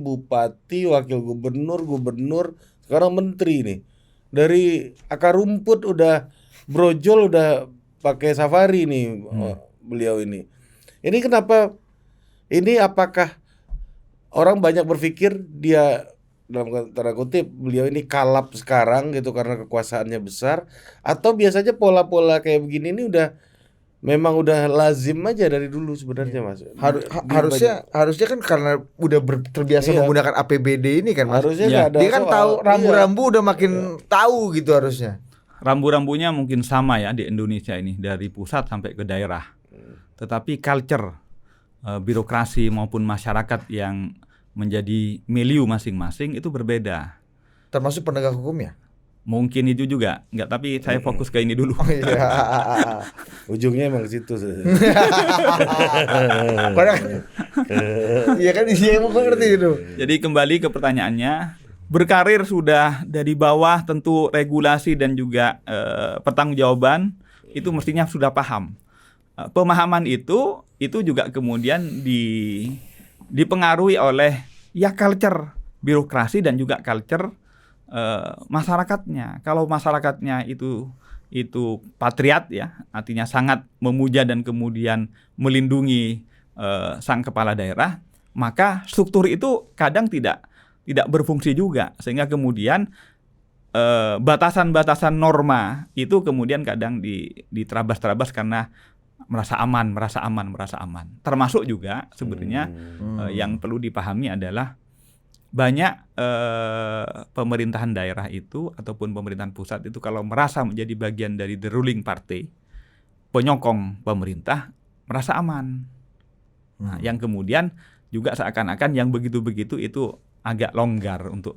wakil gubernur, sekarang menteri nih. Dari akar rumput udah brojol, udah pakai safari nih beliau ini. Ini kenapa? Ini apakah orang banyak berpikir dia dalam tanda kutip beliau ini kalap sekarang gitu karena kekuasaannya besar, atau biasanya pola-pola kayak begini ini memang udah lazim aja dari dulu sebenarnya Mas. Harusnya kan karena udah terbiasa menggunakan APBD ini kan Mas. Harusnya ada. Dia kan tahu rambu-rambu udah makin tahu gitu harusnya. Rambu-rambunya mungkin sama ya di Indonesia ini dari pusat sampai ke daerah. Tetapi culture birokrasi maupun masyarakat yang menjadi milieu masing-masing itu berbeda. Termasuk penegak hukum ya? Mungkin itu juga, enggak, tapi saya fokus ke ini dulu. Ujungnya emang ke situ. Iya kan isinya emang ngerti itu. Jadi kembali ke pertanyaannya, berkarir sudah dari bawah tentu regulasi dan juga pertanggungjawaban itu mestinya sudah paham. Pemahaman itu juga kemudian dipengaruhi oleh ya culture birokrasi dan juga culture masyarakatnya. Kalau masyarakatnya itu patriot ya, artinya sangat memuja dan kemudian melindungi sang kepala daerah, maka struktur itu kadang tidak berfungsi juga, sehingga kemudian batasan-batasan norma itu kemudian kadang diterabas-terabas karena merasa aman. Termasuk juga sebenarnya yang perlu dipahami adalah banyak pemerintahan daerah itu ataupun pemerintahan pusat itu kalau merasa menjadi bagian dari the ruling party, penyokong pemerintah, merasa aman. Nah, yang kemudian juga seakan-akan yang begitu-begitu itu agak longgar untuk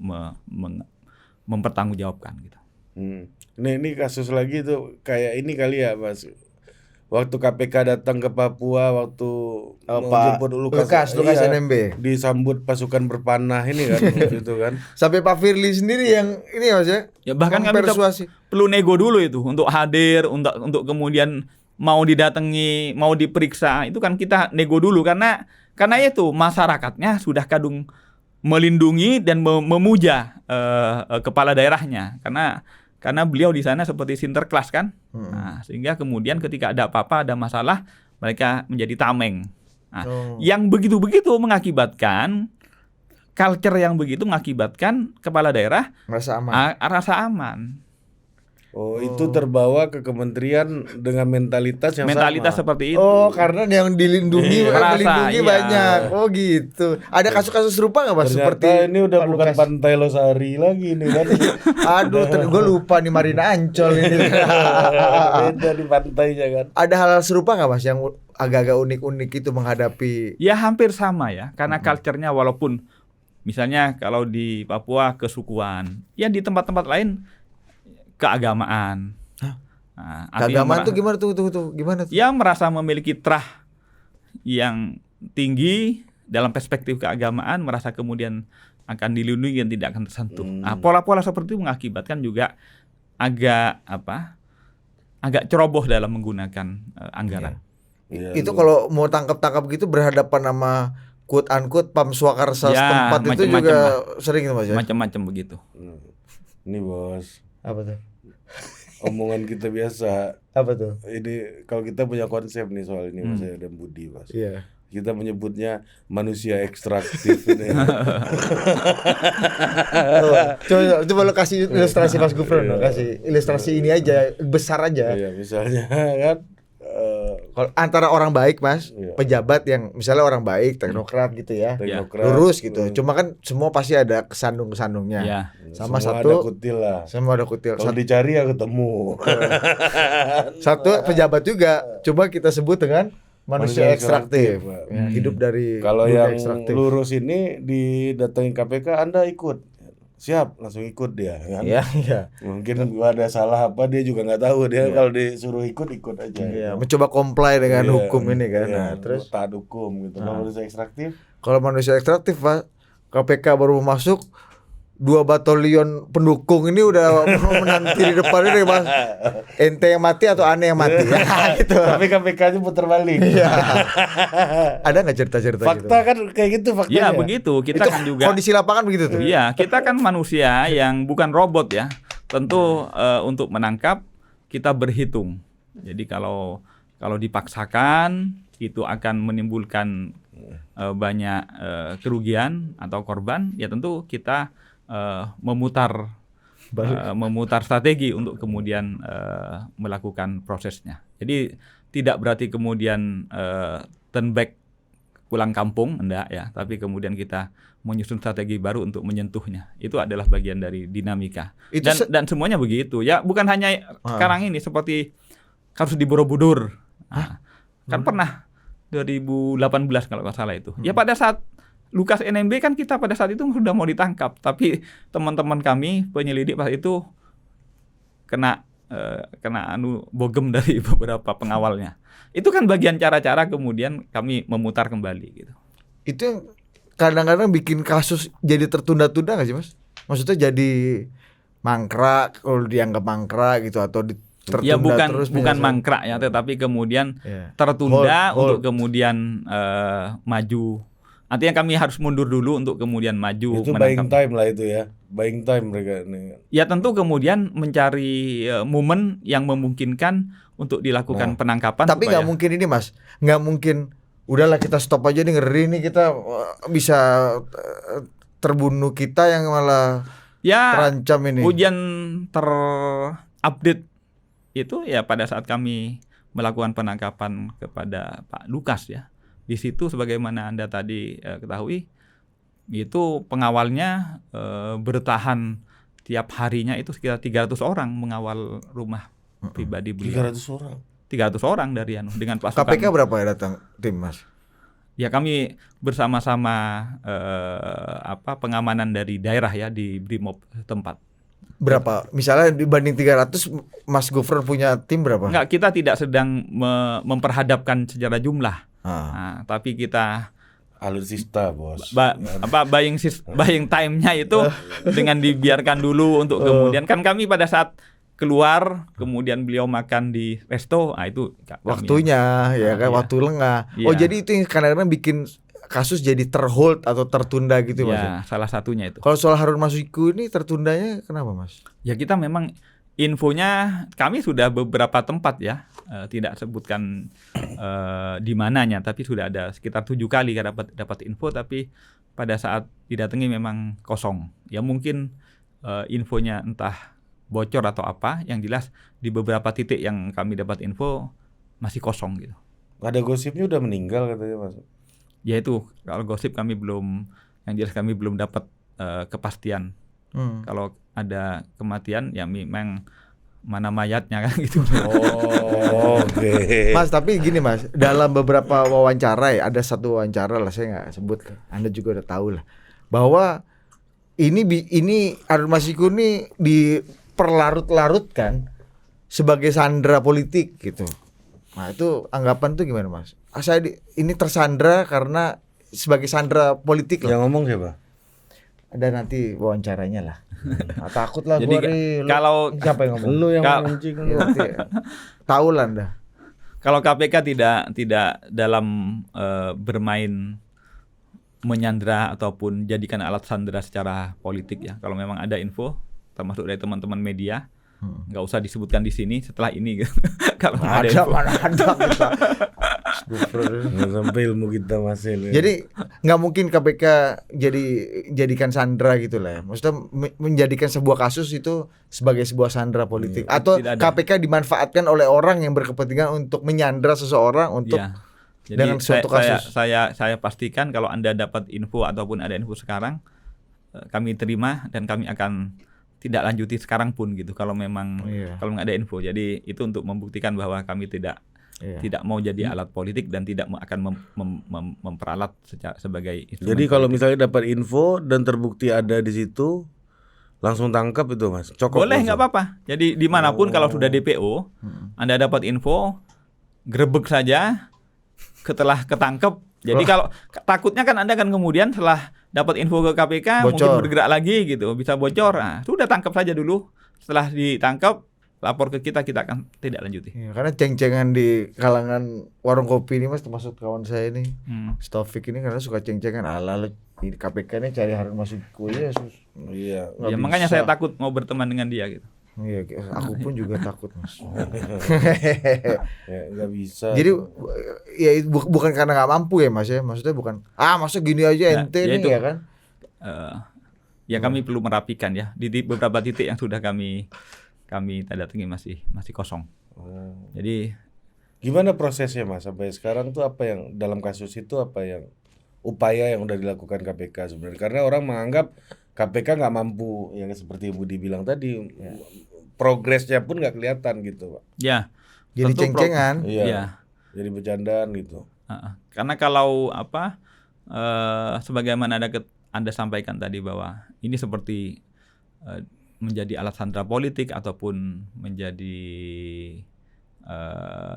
mempertanggungjawabkan gitu. Ini kasus lagi tuh kayak ini kali ya Mas. Waktu KPK datang ke Papua waktu menjemput Lukas NMB disambut pasukan berpanah ini kan gitu kan. Sampai Pak Firly sendiri yang ini Mas ya. Ya bahkan kami perlu nego dulu itu untuk hadir, untuk kemudian mau didatangi, mau diperiksa, itu kan kita nego dulu karena itu masyarakatnya sudah kadung melindungi dan memuja kepala daerahnya karena beliau di sana seperti sinterklas kan. Nah, sehingga kemudian ketika ada apa-apa, ada masalah, mereka menjadi tameng. Nah, yang begitu-begitu mengakibatkan culture yang begitu mengakibatkan kepala daerah Merasa aman. rasa aman. Oh, itu terbawa ke kementerian dengan mentalitas yang Mentalitas sama. seperti itu. Oh, karena yang dilindungi Merasa, melindungi iya. banyak. Oh, gitu. Ada kasus-kasus serupa nggak Mas? Ternyata Seperti ini udah Pak bukan Lukas? Pantai Losari lagi nih kan. Aduh, gue lupa nih Marina Ancol ini. Beda di pantainya kan. Ada hal serupa nggak Mas yang agak-agak unik-unik itu menghadapi? Ya hampir sama ya, karena culture-nya walaupun misalnya kalau di Papua kesukuan, ya di tempat-tempat lain keagamaan. Nah, artinya Keagamaan tuh gimana tuh? Gimana tuh? Ya merasa memiliki trah yang tinggi dalam perspektif keagamaan, merasa kemudian akan dilindungi dan tidak akan tersentuh. Nah, pola-pola seperti itu mengakibatkan juga agak ceroboh dalam menggunakan anggaran. Iya, Itu kalau mau tangkap-tangkap gitu berhadapan sama quote unquote Pam Swakarsa Ya, setempat itu macam-macam juga lah. sering tuh Mas ya? Macam-macam begitu. Ini bos, Apa tuh? omongan kita biasa. Apa tuh? Ini kalau kita punya konsep nih soal ini Mas dan Budi, Mas. Iya. Kita menyebutnya manusia ekstraktif ini. Coba lo kasih ilustrasi Mas Gufron, kasih ilustrasi ini aja, besar aja. Iya, misalnya kan Kalau antara orang baik Mas, Iya. pejabat yang misalnya orang baik, teknokrat gitu ya, teknokrat, lurus gitu. Cuma kan semua pasti ada kesandung-kesandungnya. Ya. Sama semua satu, ada kutil lah. semua ada kutil. Kalau dicari ya ketemu. Satu pejabat juga, coba kita sebut dengan manusia ekstraktif. Pak. Ya, hidup dari Kalau dunia yang ekstraktif. lurus ini didatangi KPK, Anda ikut. Siap, langsung ikut dia kan. Iya, iya. Mungkin gua ada salah apa dia juga nggak tahu, dia kalau disuruh ikut aja. Iya, mencoba comply dengan Iya, hukum ini kan. iya, Nah, terus taat hukum gitu. Kalau manusia ekstraktif kalau manusia ekstraktif Pak, KPK baru masuk 2 batalion pendukung ini udah menanti di depan ini Mas. Ente yang mati atau aneh yang mati? Ya, gitu. tapi KPK-nya putar balik. Iya. Ada nggak cerita-cerita Fakta gitu? kan kayak gitu Ya faktanya. begitu, kita Itu kan juga kondisi lapangan begitu tuh. Iya, kita kan manusia yang bukan robot ya. Tentu untuk menangkap kita berhitung. Jadi kalau dipaksakan itu akan menimbulkan banyak kerugian atau korban, ya tentu kita memutar strategi untuk kemudian melakukan prosesnya. Jadi tidak berarti kemudian turn back pulang kampung, enggak ya, tapi kemudian kita menyusun strategi baru untuk menyentuhnya. Itu adalah bagian dari dinamika. Itu Dan semuanya begitu. Ya, bukan hanya sekarang ini seperti kasus di Borobudur. Nah, kan pernah 2018 kalau nggak salah itu. Ya pada saat Lukas NMB kan kita pada saat itu sudah mau ditangkap, tapi teman-teman kami penyelidik pas itu kena bogem dari beberapa pengawalnya. Itu kan bagian cara-cara kemudian kami memutar kembali gitu. Itu yang kadang-kadang bikin kasus jadi tertunda-tunda nggak sih Mas? Maksudnya jadi mangkrak, kalau dianggap mangkrak gitu atau tertunda Ya bukan terus mangkrak ya, tetapi kemudian Iya. tertunda Hold. untuk kemudian maju. Artinya kami harus mundur dulu untuk kemudian maju. Itu buying time lah itu ya. Buying time mereka ini. Ya tentu kemudian mencari momen yang memungkinkan untuk dilakukan penangkapan. Tapi nggak mungkin ini Mas, nggak mungkin. Udahlah kita stop aja nih, ngeri nih kita bisa terbunuh kita yang malah terancam ini. Ujian terupdate itu ya pada saat kami melakukan penangkapan kepada Pak Lukas ya. Di situ sebagaimana Anda tadi ketahui, itu pengawalnya bertahan tiap harinya itu sekitar 300 orang mengawal rumah pribadi beliau. 300 orang. 300 orang dari dengan pasukan. KPK berapa ya datang tim Mas? Ya kami bersama-sama pengamanan dari daerah ya di Brimob tempat. Berapa? Misalnya dibanding 300 Mas Gufron punya tim berapa? Enggak, kita tidak sedang memperhadapkan secara jumlah. Nah, tapi kita alutsista bos. buying time-nya itu dengan dibiarkan dulu untuk kemudian kan kami pada saat keluar kemudian beliau makan di resto, itu waktunya ya kan, iya. waktu lengah. Iya. Oh jadi itu yang kadang-kadang bikin kasus jadi terhold atau tertunda gitu Mas. Ya, salah satunya itu. Kalau soal Harun Masiku ini tertundanya kenapa Mas? Ya kita memang infonya kami sudah beberapa tempat ya tidak sebutkan di mananya, tapi sudah ada sekitar 7 kali dapat info, tapi pada saat didatangi memang kosong. Ya mungkin infonya entah bocor atau apa, yang jelas di beberapa titik yang kami dapat info masih kosong gitu. Ada gosipnya udah meninggal katanya Mas. Ya itu, kalau gosip kami belum, yang jelas kami belum dapat kepastian. Kalau ada kematian ya memang mana mayatnya kan gitu. Oh, oke. Mas, tapi gini Mas, dalam beberapa wawancara ya, ada satu wawancara lah, saya nggak sebut, Anda juga udah tahu lah, bahwa ini Harun Masiku ini diperlarut-larutkan sebagai sandera politik gitu. Nah itu anggapan tuh gimana Mas? Ini tersandra karena sebagai sandera politik Yang lah. ngomong siapa? Ada nanti wawancaranya lah. Nah, takut lah Jadi gue kalau siapa yang ngomong? Lu yang Kal- mancing. Tahu lah Anda. Kalau KPK tidak dalam bermain menyandra ataupun jadikan alat sandera secara politik ya. Kalau memang ada info, termasuk dari teman-teman media, nggak usah disebutkan di sini setelah ini gitu. Kalau ada info. Mana ada kita. Nggak sampai ilmu kita masih. Jadi nggak mungkin KPK jadikan sandera gitu lah ya. Maksudnya menjadikan sebuah kasus itu sebagai sebuah sandera politik, atau tidak ada. KPK dimanfaatkan oleh orang yang berkepentingan untuk menyandera seseorang untuk Ya. Jadi dengan suatu kasus. saya pastikan kalau Anda dapat info ataupun ada info sekarang, kami terima dan kami akan tidak lanjuti sekarang pun gitu. Kalau memang kalau nggak ada info, jadi itu untuk membuktikan bahwa kami tidak mau jadi alat politik dan tidak akan memperalat sebagai instrumen. Jadi kalau politik. misalnya dapat info dan terbukti ada di situ, langsung tangkap itu Mas. Cokok Boleh, langsung. nggak apa-apa. Jadi dimanapun kalau sudah DPO, Anda dapat info, gerebek saja. Setelah ketangkep, jadi kalau takutnya kan Anda kan kemudian setelah dapat info ke KPK Bocor. mungkin bergerak lagi gitu, bisa bocor. Nah, sudah tangkap saja dulu. Setelah ditangkap, lapor ke kita akan tidak lanjuti. Ya, karena ceng-cengan di kalangan warung kopi ini Mas, termasuk kawan saya ini, Taufik ini, karena suka ceng-cengan ala ini KPK ini cari Harun Masiku ya sus. Iya. Ya makanya saya takut mau berteman dengan dia gitu. Iya, aku pun juga takut Mas. Ya, nggak bisa. Jadi ya bukan karena nggak mampu ya Mas ya, maksudnya bukan masa gini aja ente nih itu. ya kan. Ya kami perlu merapikan ya. Di beberapa titik yang sudah kami tanda tangi masih kosong. Jadi gimana prosesnya Mas sampai sekarang tuh, apa yang dalam kasus itu, apa yang upaya yang udah dilakukan KPK sebenarnya? Karena orang menganggap KPK nggak mampu, yang seperti Budi bilang tadi, progresnya pun nggak kelihatan gitu Pak. ya. Jadi tentu ceng-cengan. Iya. Ya. Jadi bercandaan gitu. Karena kalau sebagaimana Anda sampaikan tadi bahwa ini seperti menjadi alat sandera politik ataupun menjadi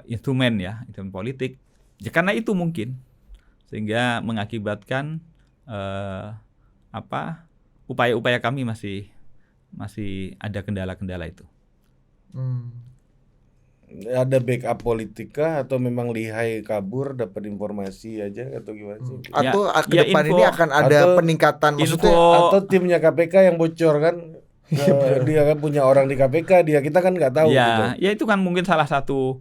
instrumen politik. Ya, karena itu mungkin sehingga mengakibatkan upaya-upaya kami masih ada kendala-kendala itu. Ada backup politika atau memang lihai kabur dapat informasi aja atau gimana sih? Atau ke Ya, depan info, ini akan ada atau peningkatan maksudnya Atau timnya KPK yang bocor kan? Dia kan punya orang di KPK, kita kan nggak tahu gitu. Ya itu kan mungkin salah satu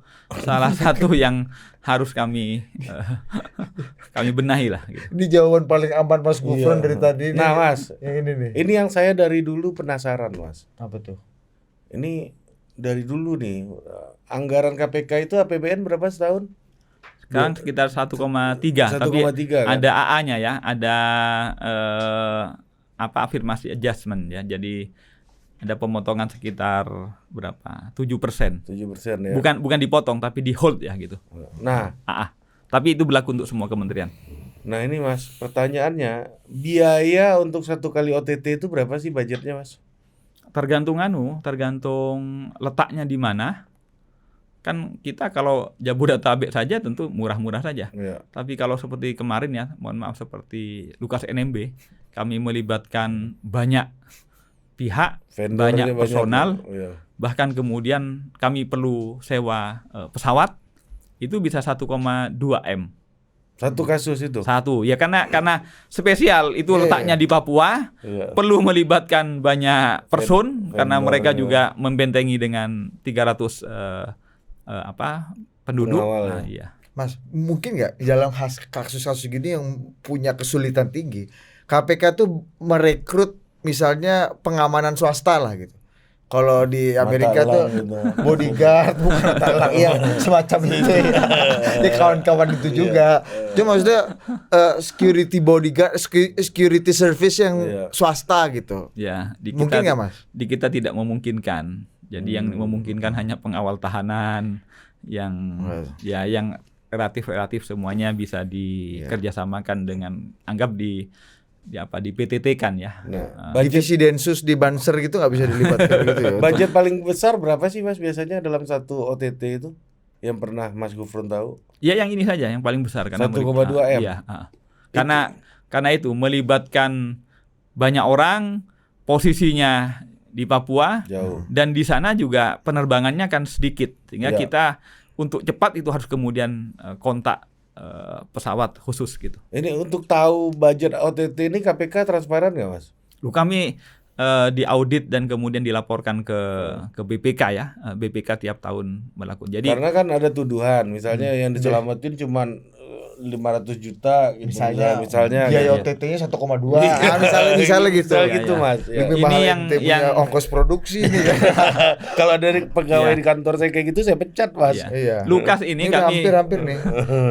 yang harus kami benahi lah gitu. Ini jawaban paling aman Mas Gufron dari tadi nih. Nah Mas, yang ini nih. ini yang saya dari dulu penasaran Mas. Apa tuh? Ini dari dulu nih, anggaran KPK itu APBN berapa setahun? Sekarang sekitar 1,3, tapi 1,3 kan? ada AA-nya ya, ada afirmasi adjustment ya. Jadi ada pemotongan sekitar berapa? 7%. 7% ya. Bukan dipotong tapi di hold ya gitu. Nah, AA. Tapi itu berlaku untuk semua kementerian. nah ini Mas, pertanyaannya, biaya untuk 1 kali OTT itu berapa sih budgetnya Mas? Tergantung letaknya di mana. Kan kita kalau Jabodetabek saja tentu murah-murah saja. Iya. Tapi kalau seperti kemarin ya, mohon maaf seperti Lukas NMB, kami melibatkan banyak pihak, Vendornya banyak personal, Iya. bahkan kemudian kami perlu sewa pesawat, itu bisa 1,2 M. Satu kasus itu. Satu, ya karena spesial itu letaknya di Papua, perlu melibatkan banyak person karena mereka juga membentengi dengan 300 penduduk. Pengawal, ya. Iya. Mas, mungkin nggak dalam kasus-kasus gini yang punya kesulitan tinggi, KPK tuh merekrut misalnya pengamanan swasta lah gitu. Kalau di Amerika Mata tuh elang gitu. bodyguard bukan mata elang, iya semacam itu ya. Di kawan-kawan itu juga. Cuma maksudnya security bodyguard, security service yang swasta gitu. Ya, di Mungkin kita nggak, Mas? Di kita tidak memungkinkan. Jadi yang memungkinkan hanya pengawal tahanan yang yang relatif semuanya bisa dikerjasamakan dengan anggap di PTT kan ya. Divisi Densus di Banser gitu nggak bisa dilibatkan gitu ya. Budget paling besar berapa sih Mas biasanya dalam satu OTT itu? Yang pernah Mas Gufron tahu? Ya yang ini saja yang paling besar karena 1,2 M. Iya, karena itu melibatkan banyak orang, posisinya di Papua Jauh. dan di sana juga penerbangannya kan sedikit sehingga kita untuk cepat itu harus kemudian kontak pesawat khusus gitu. Ini untuk tahu budget OTT ini KPK transparan nggak Mas? Kami diaudit dan kemudian dilaporkan ke BPK ya. BPK tiap tahun melakukan. Jadi karena kan ada tuduhan, misalnya yang diselamatin cuman 500 juta gitu, misalnya biaya OTT-nya 1,2 misalnya gitu. Gitu Mas. Ya. Lebih mahal yang ongkos produksi ini ya. Kalau dari pegawai di kantor saya kayak gitu saya pecat Mas. Iya. Lukas ini kami hampir nih.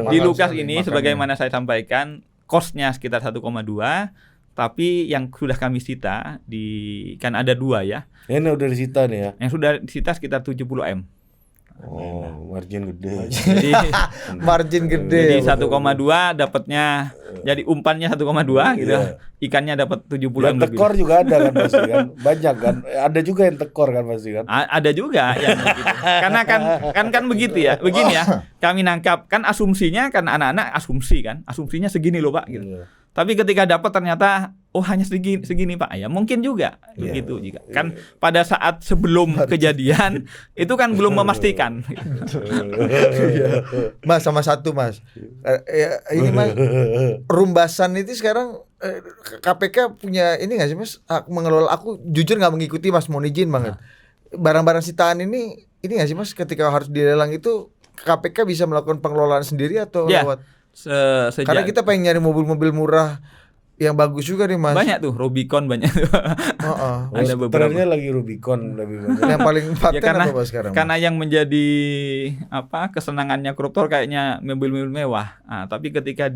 di Lukas ini sebagaimana saya sampaikan cost-nya sekitar 1,2, tapi yang sudah kami sita kan ada 2 ya. Ini udah disita nih ya. Yang sudah disita sekitar 70 M. Oh, margin gede. Jadi margin gede. Jadi 1,2 dapatnya, jadi umpannya 1,2 gitu. Ikannya dapat 70 yang M lebih. tekor juga ada kan pasti kan. Banyak kan. Ada juga yang tekor kan pasti kan. Ada juga yang begitu. Karena kan begitu ya. Begini ya. Kami nangkap kan asumsinya kan anak-anak asumsinya segini loh Pak gitu. Tapi ketika dapat ternyata hanya segini Pak. Ya mungkin juga begitu juga. Kan pada saat sebelum kejadian itu kan belum memastikan. Mas sama satu Mas. Ini Mas Rumbasan itu sekarang KPK punya ini nggak sih Mas? Hak mengelola. Aku jujur nggak mengikuti Mas, mohon izin banget. Barang-barang sitaan ini nggak sih Mas, ketika harus dilelang itu KPK bisa melakukan pengelolaan sendiri atau lewat? Karena kita pengen nyari mobil-mobil murah yang bagus juga nih Mas. Banyak tuh Rubicon banyak tuh. Ada beberapa. Trennya lagi Rubicon lebih banyak. Yang paling paten apa Mas sekarang? Karena yang menjadi kesenangannya koruptor kayaknya mobil-mobil mewah. Tapi ketika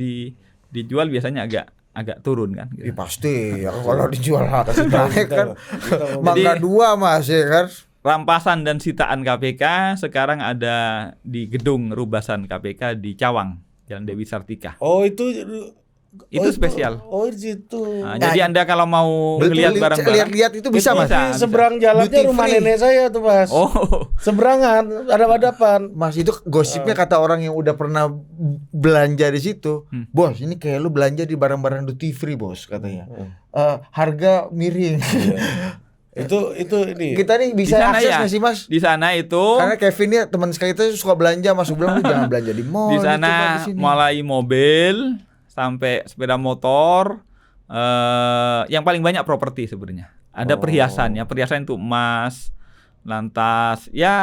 dijual biasanya agak turun kan. Gitu. Pasti ya, kalau dijual naik kan. Mangga 2 Mas ya kan. Rampasan dan sitaan KPK sekarang ada di gedung Rubasan KPK di Cawang, Jalan Dewi Sartika. Oh itu spesial. Oh di situ. Jadi Anda kalau mau lihat barang-barang, lihat itu bisa Mas. Seberang jalannya rumah nenek saya tuh Mas. Seberangan ada hadapan. Mas itu gosipnya kata orang yang udah pernah belanja di situ. Bos, ini kayak lu belanja di barang-barang duty free bos katanya. Harga miring. Itu ini. Kita nih bisa akses nggak sih Mas? Di sana itu. Karena Kevin ya teman sekali kita suka belanja, Mas bilang lu jangan belanja di mall. Di sana mulai mobil sampai sepeda motor, yang paling banyak properti sebenarnya. Ada perhiasan itu emas, lantas ya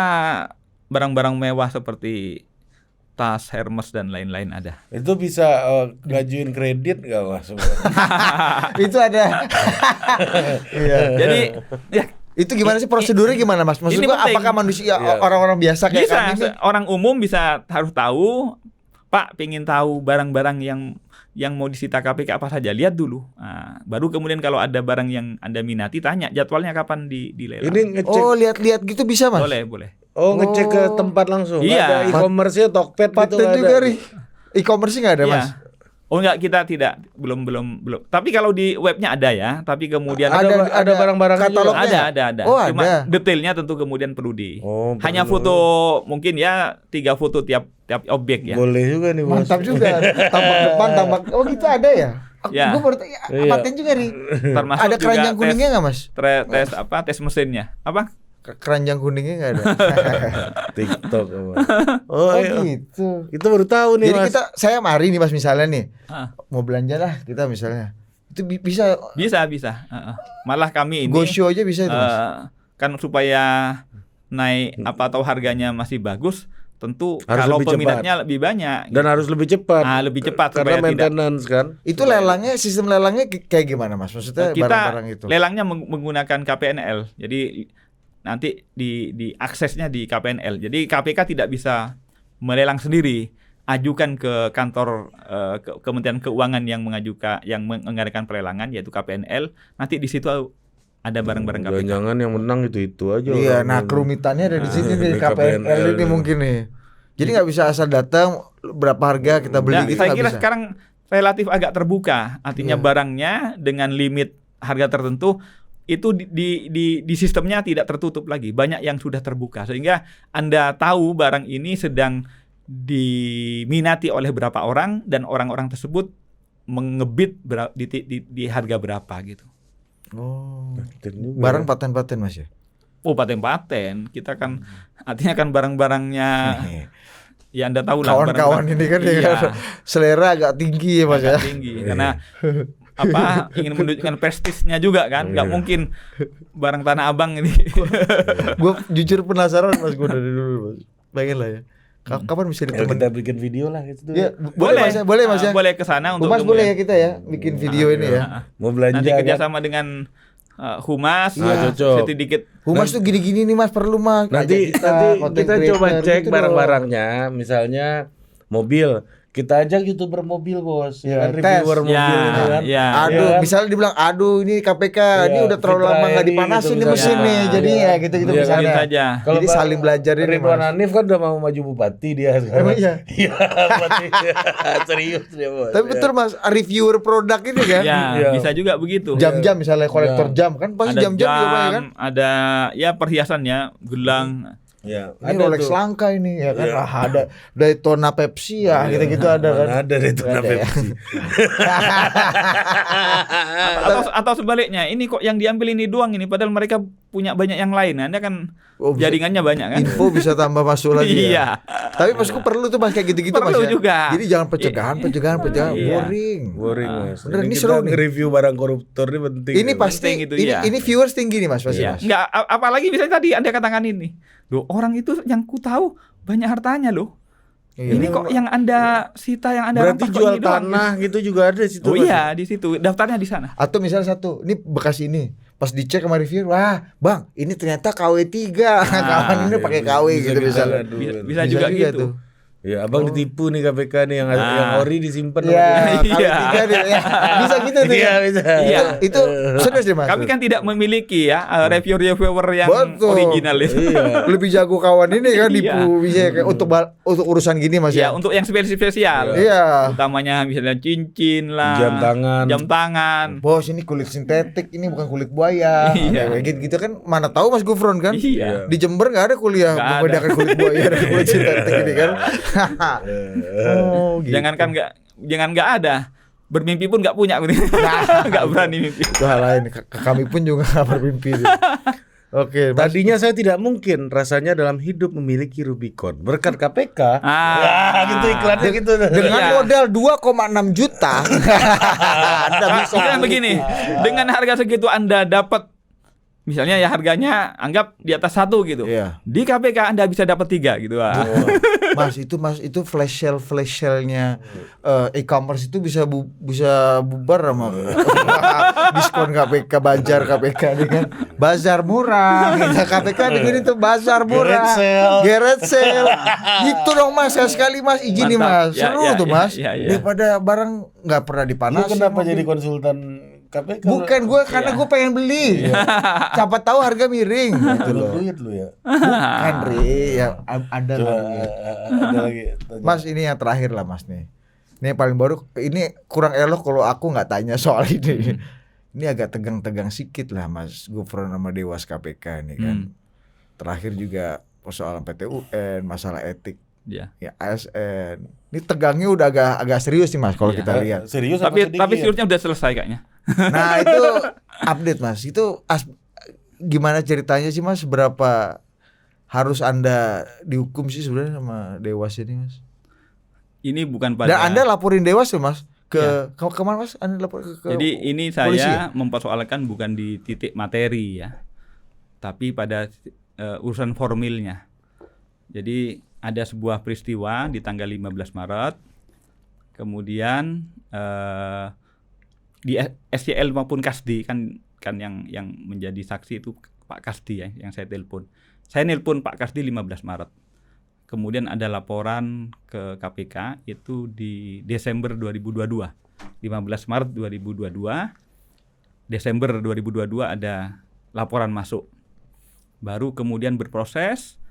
barang-barang mewah seperti tas Hermes dan lain-lain ada. Itu bisa ngajuin kredit nggak Mas? Itu ada. Iya. Jadi ya itu gimana sih prosedurnya gimana Mas? Maksudnya apakah manusia orang-orang biasa kayak bisa, kami ini? Orang umum harus tahu, Pak, pengen tahu barang-barang yang mau disita KPK apa saja, lihat dulu. Baru kemudian kalau ada barang yang Anda minati, tanya jadwalnya kapan dilelang. Ini ngecek. Lihat gitu bisa Mas? Boleh. Ngecek ke tempat langsung. Iya. Ada e-commerce-nya, Tokped gitu ada. Juga ada. E-commerce nggak ada Mas? Enggak, kita tidak belum. Tapi kalau di webnya ada ya. Tapi kemudian ada barang-barang katalognya. Ada. Cuma ada. detailnya tentu kemudian perlu hanya foto mungkin ya 3 foto tiap objek ya. Boleh juga nih Mas. Mantap juga. Tampak depan, tampak. Oh gitu ada ya? Gue baru paten juga nih. Termasuk ada keranjang kuningnya nggak Mas? Tes mesinnya. Apa? Keranjang kuningnya nggak ada. TikTok apa? Gitu. Kita baru tahu nih Jadi Mas. saya mari nih Mas misalnya nih mau belanja lah kita misalnya itu bisa. Malah kami ini go show aja bisa itu Mas. Kan supaya naik atau harganya masih bagus, tentu Harus kalau lebih cepat. peminatnya lebih banyak Dan harus lebih cepat. lebih cepat Karena supaya tidak maintenance kan. Itu lelangnya, sistem lelangnya kayak gimana Mas? Maksudnya kita barang-barang itu. lelangnya menggunakan KPNL. Jadi nanti di aksesnya di KPNL. Jadi KPK tidak bisa melelang sendiri. Ajukan ke kantor Kementerian Keuangan yang mengadakan pelelangan yaitu KPNL. Nanti di situ ada barang-barang KPK. Jangan yang menang itu aja. Iya, orang nah yang- kerumitannya ada di sini di di KPNL ini KPNL. mungkin nih. Jadi nggak bisa asal datang berapa harga kita beli Nah, gitu saya nggak kira bisa. sekarang relatif agak terbuka. Artinya Iya. barangnya dengan limit harga tertentu itu di sistemnya tidak tertutup lagi. Banyak yang sudah terbuka sehingga Anda tahu barang ini sedang diminati oleh berapa orang dan orang-orang tersebut mengebid di harga berapa gitu. Oh. Paten juga. Barang paten-paten Mas ya. Oh, paten-paten. Kita kan artinya kan barang-barangnya ya Anda tahu lah Kawan-kawan ini kan iya, ya, selera agak tinggi ya Mas ya. agak tinggi karena ingin menunjukkan prestisnya juga kan, nggak mungkin barang Tanah Abang ini. Gue jujur penasaran Mas, gue dari dulu Mas. Pengen lah ya. Kapan bisa Ya, ditemen? kita bikin video lah gitu. Ya, boleh Mas ya, boleh Mas ya. Boleh ke sana untuk Mas umum boleh ya kita ya bikin video ini ya. Mau belanja Nanti kan? kerjasama dengan Humas, Iya, cocok. sedikit Humas tuh gini-gini nih Mas, perlu Mas. Nanti Ajak content kita coba creator cek gitu barang-barangnya, misalnya mobil. Kita ajak YouTuber mobil, Bos. Iya, Kan tes. reviewer mobil ini kan. ya. dong. Aduh, Iya kan? misalnya dibilang, aduh ini KPK, ini Iya, udah terlalu Fitra lama nggak Eri dipanasin gitu nih mesin misalnya. nih, jadi Iya. ya gitu-gitu Iya, misalnya. mungkin saja. Jadi Pak saling belajar ini Ridwan Mas. Hanif kan udah mau maju bupati dia sekarang. Emang iya? Iya, bupati. Serius dia, Bos. Tapi betul Mas, reviewer produk ini kan. Ya, Iya. bisa juga begitu. Jam-jam misalnya kolektor jam kan pasti Ada jam-jam juga Pak, ya kan. ada ya perhiasannya, gelang. Iya, Ini Rolex tuh. langka ini ya kan. Iya. Ada Daytona Pepsi ya, gitu-gitu ada kan. Mana ada itu Ada ya. Pepsi. Atau sebaliknya, ini kok yang diambil ini doang ini padahal mereka punya banyak yang lain. Anda kan Oh, bisa- jaringannya banyak kan. Info bisa tambah masuk lagi Iya. ya. Tapi Masku perlu tuh Mas kayak gitu-gitu Mas Perlu ya. juga. Jadi jangan pencegahan Iya. boring. Boring, Mas. Bener, ini kita seru nih. nge-review barang koruptor ini penting. Ini tuh. pasti Penting itu, ini, iya. ini viewers tinggi nih Mas pasti Iya. Mas. Enggak, apalagi misalnya tadi Anda katakan ini. Loh, orang itu yang ku tahu banyak hartanya loh. Iya. Ini kok yang Anda sita, yang Anda Berarti rampas kok jual ini doang? tanah gitu juga ada di situ. Oh Mas. iya, di situ. Daftarnya di sana. Atau misalnya satu, ini bekas ini. Pas dicek sama reviewer, wah bang ini ternyata KW3. Kawan ini iya, pakai bisa- KW bisa gitu kita misalnya. ngadu. Bisa juga gitu. tuh. Ya, abang ditipu nih KPK nih yang ori disimpan. Iya, Iya. KW3 dia, ya. Bisa gitu tuh. Iya, ya. bisa. Iya. Itu serius deh Mas. Kami kan tidak memiliki ya reviewer yang Betul. original itu. Iya. Lebih jago kawan ini kan Iya. nipu bisa kayak untuk urusan gini Mas Ya, ya. untuk yang spesial. Iya. Utamanya misalnya cincin lah, Jam tangan. jam tangan. Bos ini kulit sintetik, ini bukan kulit buaya. Iya. Kayak gitu kan mana tahu Mas Gufron kan? Iya. Di Jember nggak ada kuliah Nggak membedakan kulit buaya dan kulit sintetik ini kan. Oh, gitu. Jangan nggak ada. Bermimpi pun nggak punya, nggak berani mimpi. Itu hal lain. Kami pun juga nggak bermimpi. Oke, Mas. Tadinya saya tidak mungkin rasanya dalam hidup memiliki Rubicon. Berkat KPK. Gitu iklannya gitu. Dengan Iya. modal 2,6 juta Anda bisa Misalnya begini, dengan harga segitu Anda dapat, misalnya ya harganya anggap di atas 1 gitu. Iya. Di KPK Anda bisa dapat 3 gitu. Mas itu flash sale-nya e-commerce itu bisa bubar sama diskon KPK, bazar KPK nih kan. Bazar murah. Kita KPK begini tuh bazar murah. Garage sale. Gitu dong Mas, sekali Mas izin nih Mas. Mantap. Ya, Seru ya, tuh ya, Mas. ya, ya. Daripada barang nggak pernah Lu dipanasin. kenapa mobil. jadi konsultan KPK? Bukan gue karena gue pengen beli. Siapa tahu harga miring gitu Lu loh. duit lu ya. Bukan Ri, ya ada Coba lah. ada lagi. Tanya. Mas ini yang terakhir lah Mas nih. Ini yang paling baru. Ini kurang elok kalau aku nggak tanya soal ini. Ini agak tegang-tegang sikit lah Mas Gufron sama Dewas KPK ini kan. Terakhir juga persoalan PT UN, masalah etik Ya. ya ASN. Ini tegangnya udah agak serius nih Mas kalau Iya. kita lihat. Serius apa Tapi sedikit? seriusnya udah selesai kayaknya. Nah itu update Mas. Itu gimana ceritanya sih Mas? Berapa harus Anda dihukum sih sebenarnya sama Dewas ini Mas? Ini bukan pada. Dan Anda laporin Dewas tuh Mas ke kemana Mas? Anda lapor ke Jadi ini saya polisi ya? mempersoalkan bukan di titik materi ya, tapi pada urusan formilnya. Jadi ada sebuah peristiwa di tanggal 15 Maret. Kemudian di SCL maupun Kasdi kan yang menjadi saksi itu Pak Kasdi ya, yang saya telepon. Saya nelpon Pak Kasdi 15 Maret. Kemudian ada laporan ke KPK itu di Desember 2022. 15 Maret 2022, Desember 2022 ada laporan masuk. Baru kemudian berproses,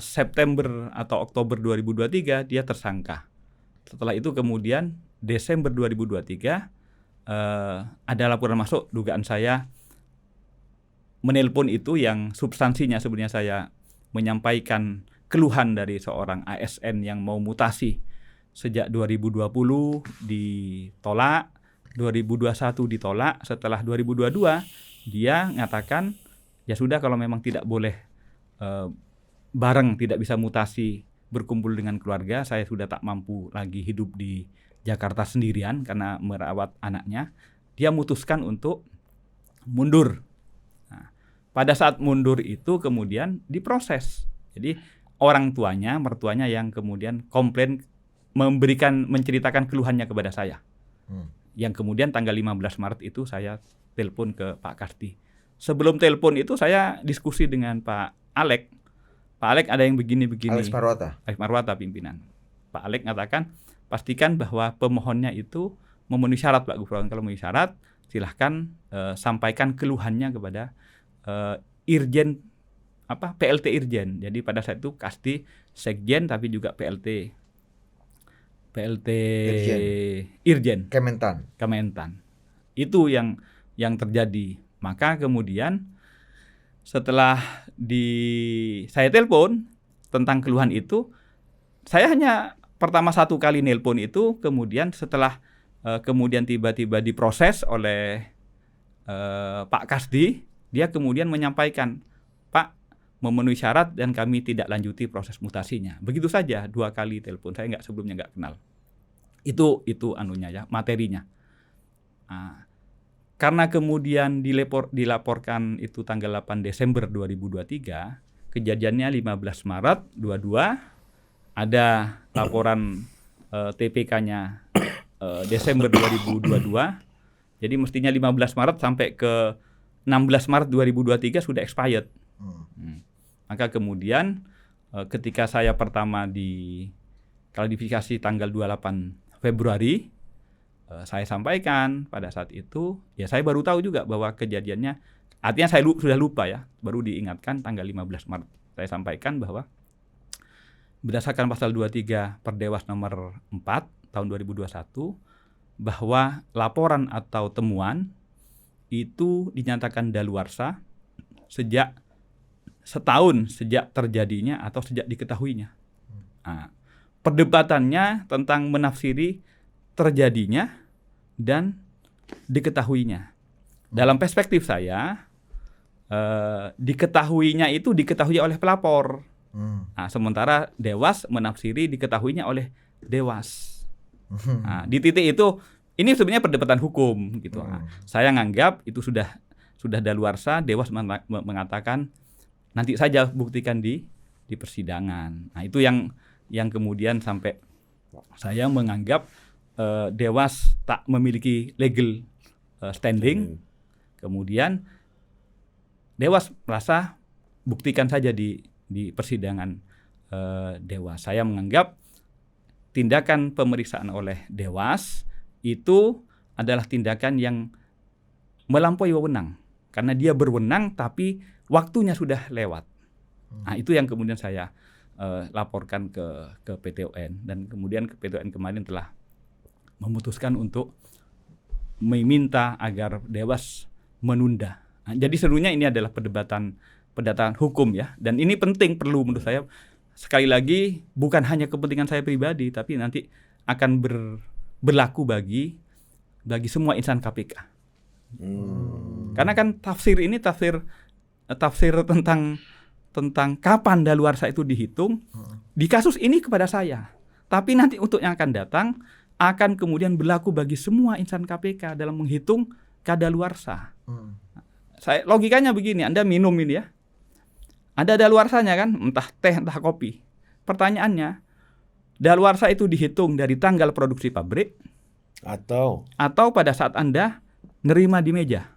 September atau Oktober 2023 dia tersangka. Setelah itu kemudian Desember 2023 ada laporan masuk, dugaan saya menelpon itu yang substansinya sebenarnya saya menyampaikan keluhan dari seorang ASN yang mau mutasi sejak 2020 ditolak, 2021 ditolak, setelah 2022 dia mengatakan ya sudah kalau memang tidak boleh bareng, tidak bisa mutasi berkumpul dengan keluarga, saya sudah tak mampu lagi hidup di Jakarta sendirian karena merawat anaknya, dia memutuskan untuk mundur. Nah, pada saat mundur itu kemudian diproses. Jadi orang tuanya, mertuanya yang kemudian komplain menceritakan keluhannya kepada saya. Yang kemudian tanggal 15 Maret itu saya telepon ke Pak Kasdi. Sebelum telepon itu saya diskusi dengan Pak Alek. Pak Alek ada yang begini-begini. Alex Marwata. Alex Marwata pimpinan. Pak Alek mengatakan pastikan bahwa pemohonnya itu memenuhi syarat Pak Gufron. Kalau memenuhi syarat silahkan sampaikan keluhannya kepada Irjen PLT Irjen. Jadi pada saat itu Kasdi Sekjen tapi juga PLT Irjen. Kementan. Itu yang terjadi. Maka kemudian setelah saya telepon tentang keluhan itu, saya hanya pertama satu kali nelpon itu, kemudian setelah kemudian tiba-tiba diproses oleh Pak Kasdi, dia kemudian menyampaikan, Pak, memenuhi syarat dan kami tidak lanjuti proses mutasinya. Begitu saja 2 kali telepon, saya sebelumnya nggak kenal. Itu anunya ya, materinya. Nah, karena kemudian dilaporkan itu tanggal 8 Desember 2023, kejadiannya 15 Maret 22, ada laporan TPK-nya Desember 2022. Jadi mestinya 15 Maret sampai ke 16 Maret 2023 sudah expired. Maka kemudian ketika saya pertama diklarifikasi tanggal 28 Februari, saya sampaikan pada saat itu, ya saya baru tahu juga bahwa kejadiannya, artinya saya sudah lupa ya, baru diingatkan tanggal 15 Maret. Saya sampaikan bahwa berdasarkan pasal 23 Perdewas nomor 4 tahun 2021, bahwa laporan atau temuan itu dinyatakan daluarsa sejak setahun sejak terjadinya atau sejak diketahuinya. Nah, perdebatannya tentang menafsiri terjadinya dan diketahuinya. Dalam perspektif saya, diketahuinya itu diketahui oleh pelapor. Nah, sementara Dewas menafsiri diketahuinya oleh Dewas. Nah, di titik itu ini sebenarnya perdebatan hukum gitu. Nah, saya nganggap itu sudah daluarsa. Dewas mengatakan nanti saja buktikan di persidangan. Nah, itu yang kemudian sampai saya menganggap Dewas tak memiliki legal standing. Kemudian Dewas merasa buktikan saja di persidangan Dewas. Saya menganggap tindakan pemeriksaan oleh Dewas itu adalah tindakan yang melampaui wewenang. Karena dia berwenang tapi waktunya sudah lewat. Nah, itu yang kemudian saya laporkan ke PT UN. Dan kemudian PT UN kemarin telah memutuskan untuk meminta agar Dewas menunda. Nah, jadi seluruhnya ini adalah perdebatan hukum ya. Dan ini penting, perlu menurut saya. Sekali lagi bukan hanya kepentingan saya pribadi, tapi nanti akan berlaku bagi semua insan KPK. Karena kan tafsir tentang kapan daluarsa itu dihitung di kasus ini kepada saya. Tapi nanti untuk yang akan datang akan kemudian berlaku bagi semua insan KPK dalam menghitung kadaluarsa. Logikanya begini, Anda minum ini ya. Ada daluarsanya kan, entah teh, entah kopi. pertanyaannya, daluarsa itu dihitung dari tanggal produksi pabrik Atau pada saat Anda nerima di meja.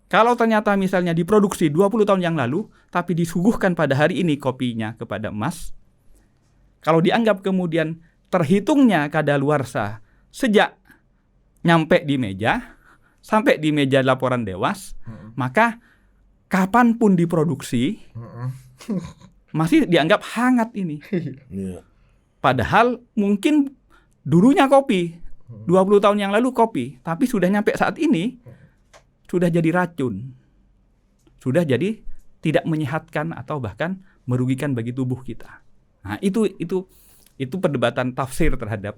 Kalau ternyata misalnya diproduksi 20 tahun yang lalu, tapi disuguhkan pada hari ini kopinya kepada Mas, kalau dianggap kemudian terhitungnya kadaluarsa sejak nyampe di meja, sampai di meja laporan Dewas, maka kapanpun diproduksi, masih dianggap hangat ini. Iya. Padahal mungkin dulunya kopi, 20 tahun yang lalu kopi, tapi sudah nyampe saat ini, sudah jadi racun. Sudah jadi tidak menyehatkan atau bahkan merugikan bagi tubuh kita. Nah, itu perdebatan tafsir terhadap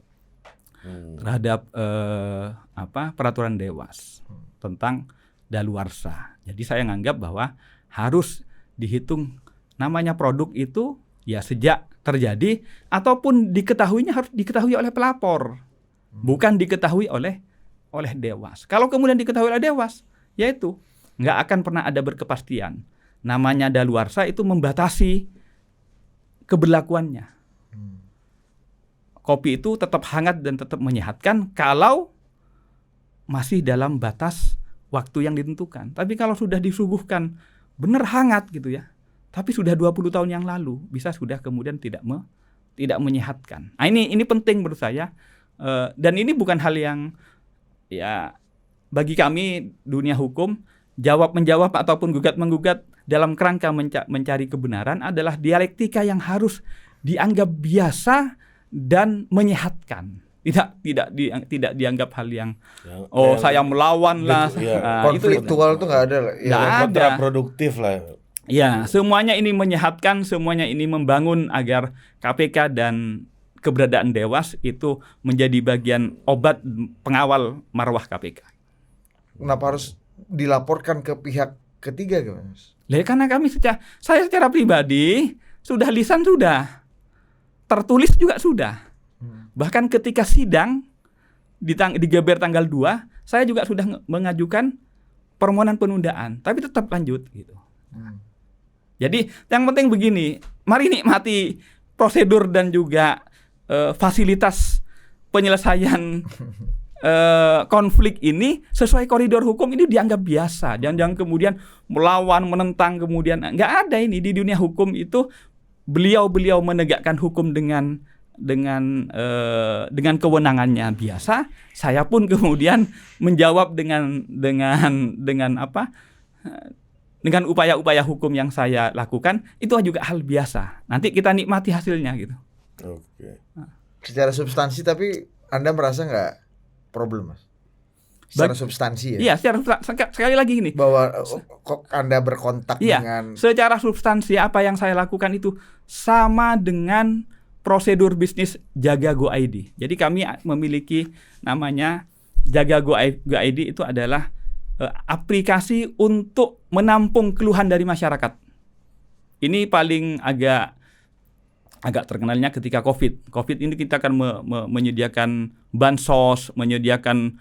peraturan Dewas tentang daluarsa. Jadi saya menganggap bahwa harus dihitung namanya produk itu ya sejak terjadi ataupun diketahuinya harus diketahui oleh pelapor, bukan diketahui oleh Dewas. Kalau kemudian diketahui oleh Dewas, yaitu nggak akan pernah ada berkepastian. Namanya daluarsa itu membatasi keberlakuannya. Kopi itu tetap hangat dan tetap menyehatkan kalau masih dalam batas waktu yang ditentukan. Tapi kalau sudah disuguhkan benar hangat gitu ya, tapi sudah 20 tahun yang lalu, bisa sudah kemudian tidak menyehatkan. Nah, ini penting menurut saya, dan ini bukan hal yang ya bagi kami dunia hukum menjawab ataupun gugat-menggugat dalam kerangka mencari kebenaran adalah dialektika yang harus dianggap biasa dan menyehatkan. Tidak dianggap hal yang saya melawan lah. Ya, konfliktual itu nggak ada lah. Ya, kontraproduktif lah. Ya, semuanya ini menyehatkan, semuanya ini membangun agar KPK dan keberadaan Dewas itu menjadi bagian obat pengawal marwah KPK. Kenapa harus dilaporkan ke pihak ketiga, Mas? Karena saya secara pribadi sudah lisan sudah, tertulis juga sudah. Bahkan ketika sidang digeber tanggal 2, saya juga sudah mengajukan permohonan penundaan, tapi tetap lanjut gitu. Jadi yang penting begini, mari nikmati prosedur dan juga fasilitas penyelesaian konflik ini sesuai koridor hukum. Ini dianggap biasa, jangan kemudian melawan, menentang, kemudian nggak ada ini di dunia hukum itu. Beliau menegakkan hukum dengan kewenangannya biasa. Saya pun kemudian menjawab dengan upaya-upaya hukum yang saya lakukan. Itu juga hal biasa. Nanti kita nikmati hasilnya gitu. Oke. Secara substansi, tapi Anda merasa nggak problem, Mas? Secara substansi ya? Iya, sekali lagi gini. Bahwa kok Anda berkontak dengan... Secara substansi apa yang saya lakukan itu sama dengan prosedur bisnis Jaga Go ID. Jadi kami memiliki namanya Jaga Go ID, itu adalah aplikasi untuk menampung keluhan dari masyarakat. Ini paling agak terkenalnya ketika COVID. COVID ini kita akan menyediakan bansos, menyediakan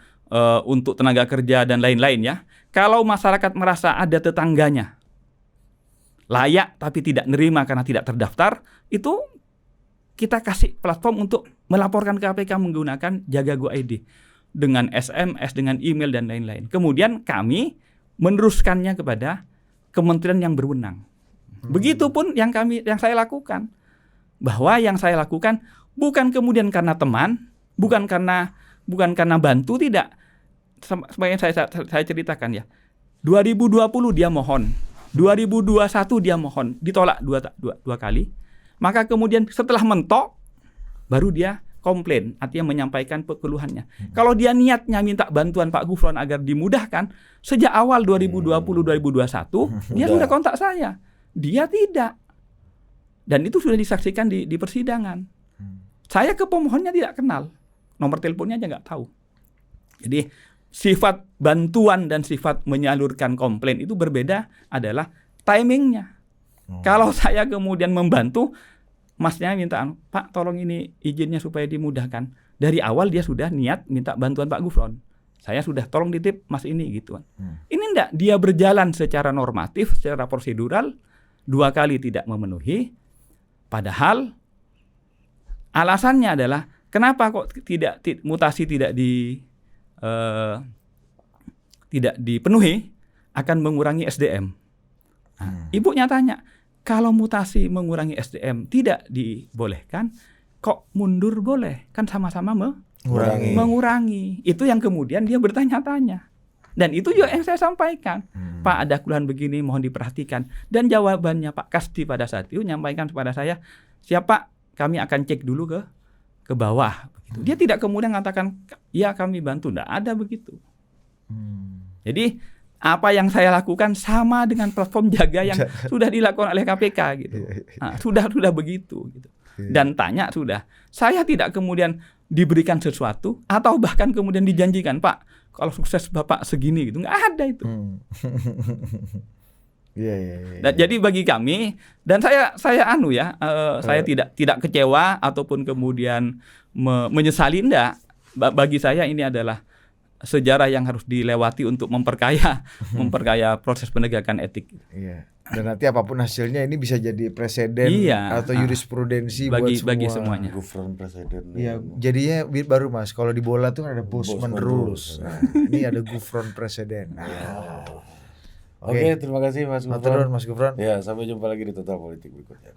untuk tenaga kerja dan lain-lain ya. Kalau masyarakat merasa ada tetangganya layak tapi tidak nerima karena tidak terdaftar, itu kita kasih platform untuk melaporkan ke KPK menggunakan Jaga Go ID dengan SMS, dengan email dan lain-lain. Kemudian kami meneruskannya kepada kementerian yang berwenang. Begitupun yang saya lakukan. Bahwa yang saya lakukan bukan kemudian karena teman, bukan karena bantu, tidak. Sebagai saya ceritakan ya. 2020 dia mohon, 2021 dia mohon, ditolak dua kali. Maka kemudian setelah mentok baru dia komplain, artinya menyampaikan keluhannya. Kalau dia niatnya minta bantuan Pak Gufron agar dimudahkan, sejak awal 2020-2021 dia sudah kontak saya. Dia tidak. Dan itu sudah disaksikan di persidangan. Saya ke pemohonnya tidak kenal. Nomor teleponnya aja nggak tahu. Jadi sifat bantuan dan sifat menyalurkan komplain itu berbeda adalah timingnya. Kalau saya kemudian membantu, masnya minta, Pak tolong ini izinnya supaya dimudahkan. Dari awal dia sudah niat minta bantuan Pak Gufron. Saya sudah tolong titip Mas ini gitu kan. Ini enggak, dia berjalan secara normatif, secara prosedural, 2 kali tidak memenuhi, padahal alasannya adalah kenapa kok mutasi tidak dipenuhi, akan mengurangi SDM. Nah, ibunya tanya, kalau mutasi mengurangi SDM tidak dibolehkan, kok mundur boleh? Kan sama-sama mengurangi. Itu yang kemudian dia bertanya-tanya. Dan itu juga yang saya sampaikan. Pak, ada keluhan begini, mohon diperhatikan. Dan jawabannya Pak Kasdi pada saat itu menyampaikan kepada saya, siap Pak, kami akan cek dulu ke bawah. Begitu. Dia tidak kemudian mengatakan, ya kami bantu. Tidak ada begitu. Jadi apa yang saya lakukan sama dengan platform jaga yang sudah dilakukan oleh KPK gitu. Nah, sudah begitu gitu. Dan tanya sudah. Saya tidak kemudian diberikan sesuatu atau bahkan kemudian dijanjikan, Pak, kalau sukses Bapak segini gitu. Nggak ada itu. Dan jadi bagi kami, dan saya saya tidak kecewa ataupun kemudian menyesali, enggak. Bagi saya ini adalah sejarah yang harus dilewati untuk memperkaya proses penegakan etik. Iya. Dan nanti apapun hasilnya ini bisa jadi presiden atau jurisprudensi bagi semuanya. Govern presiden. Iya, jadinya baru Mas. Kalau di bola tuh ada Bosman rules. Nah, ini ada govern presiden. Oke, terima kasih Mas Gufron. Mas Gufron. Ya, sampai jumpa lagi di Total Politik berikutnya.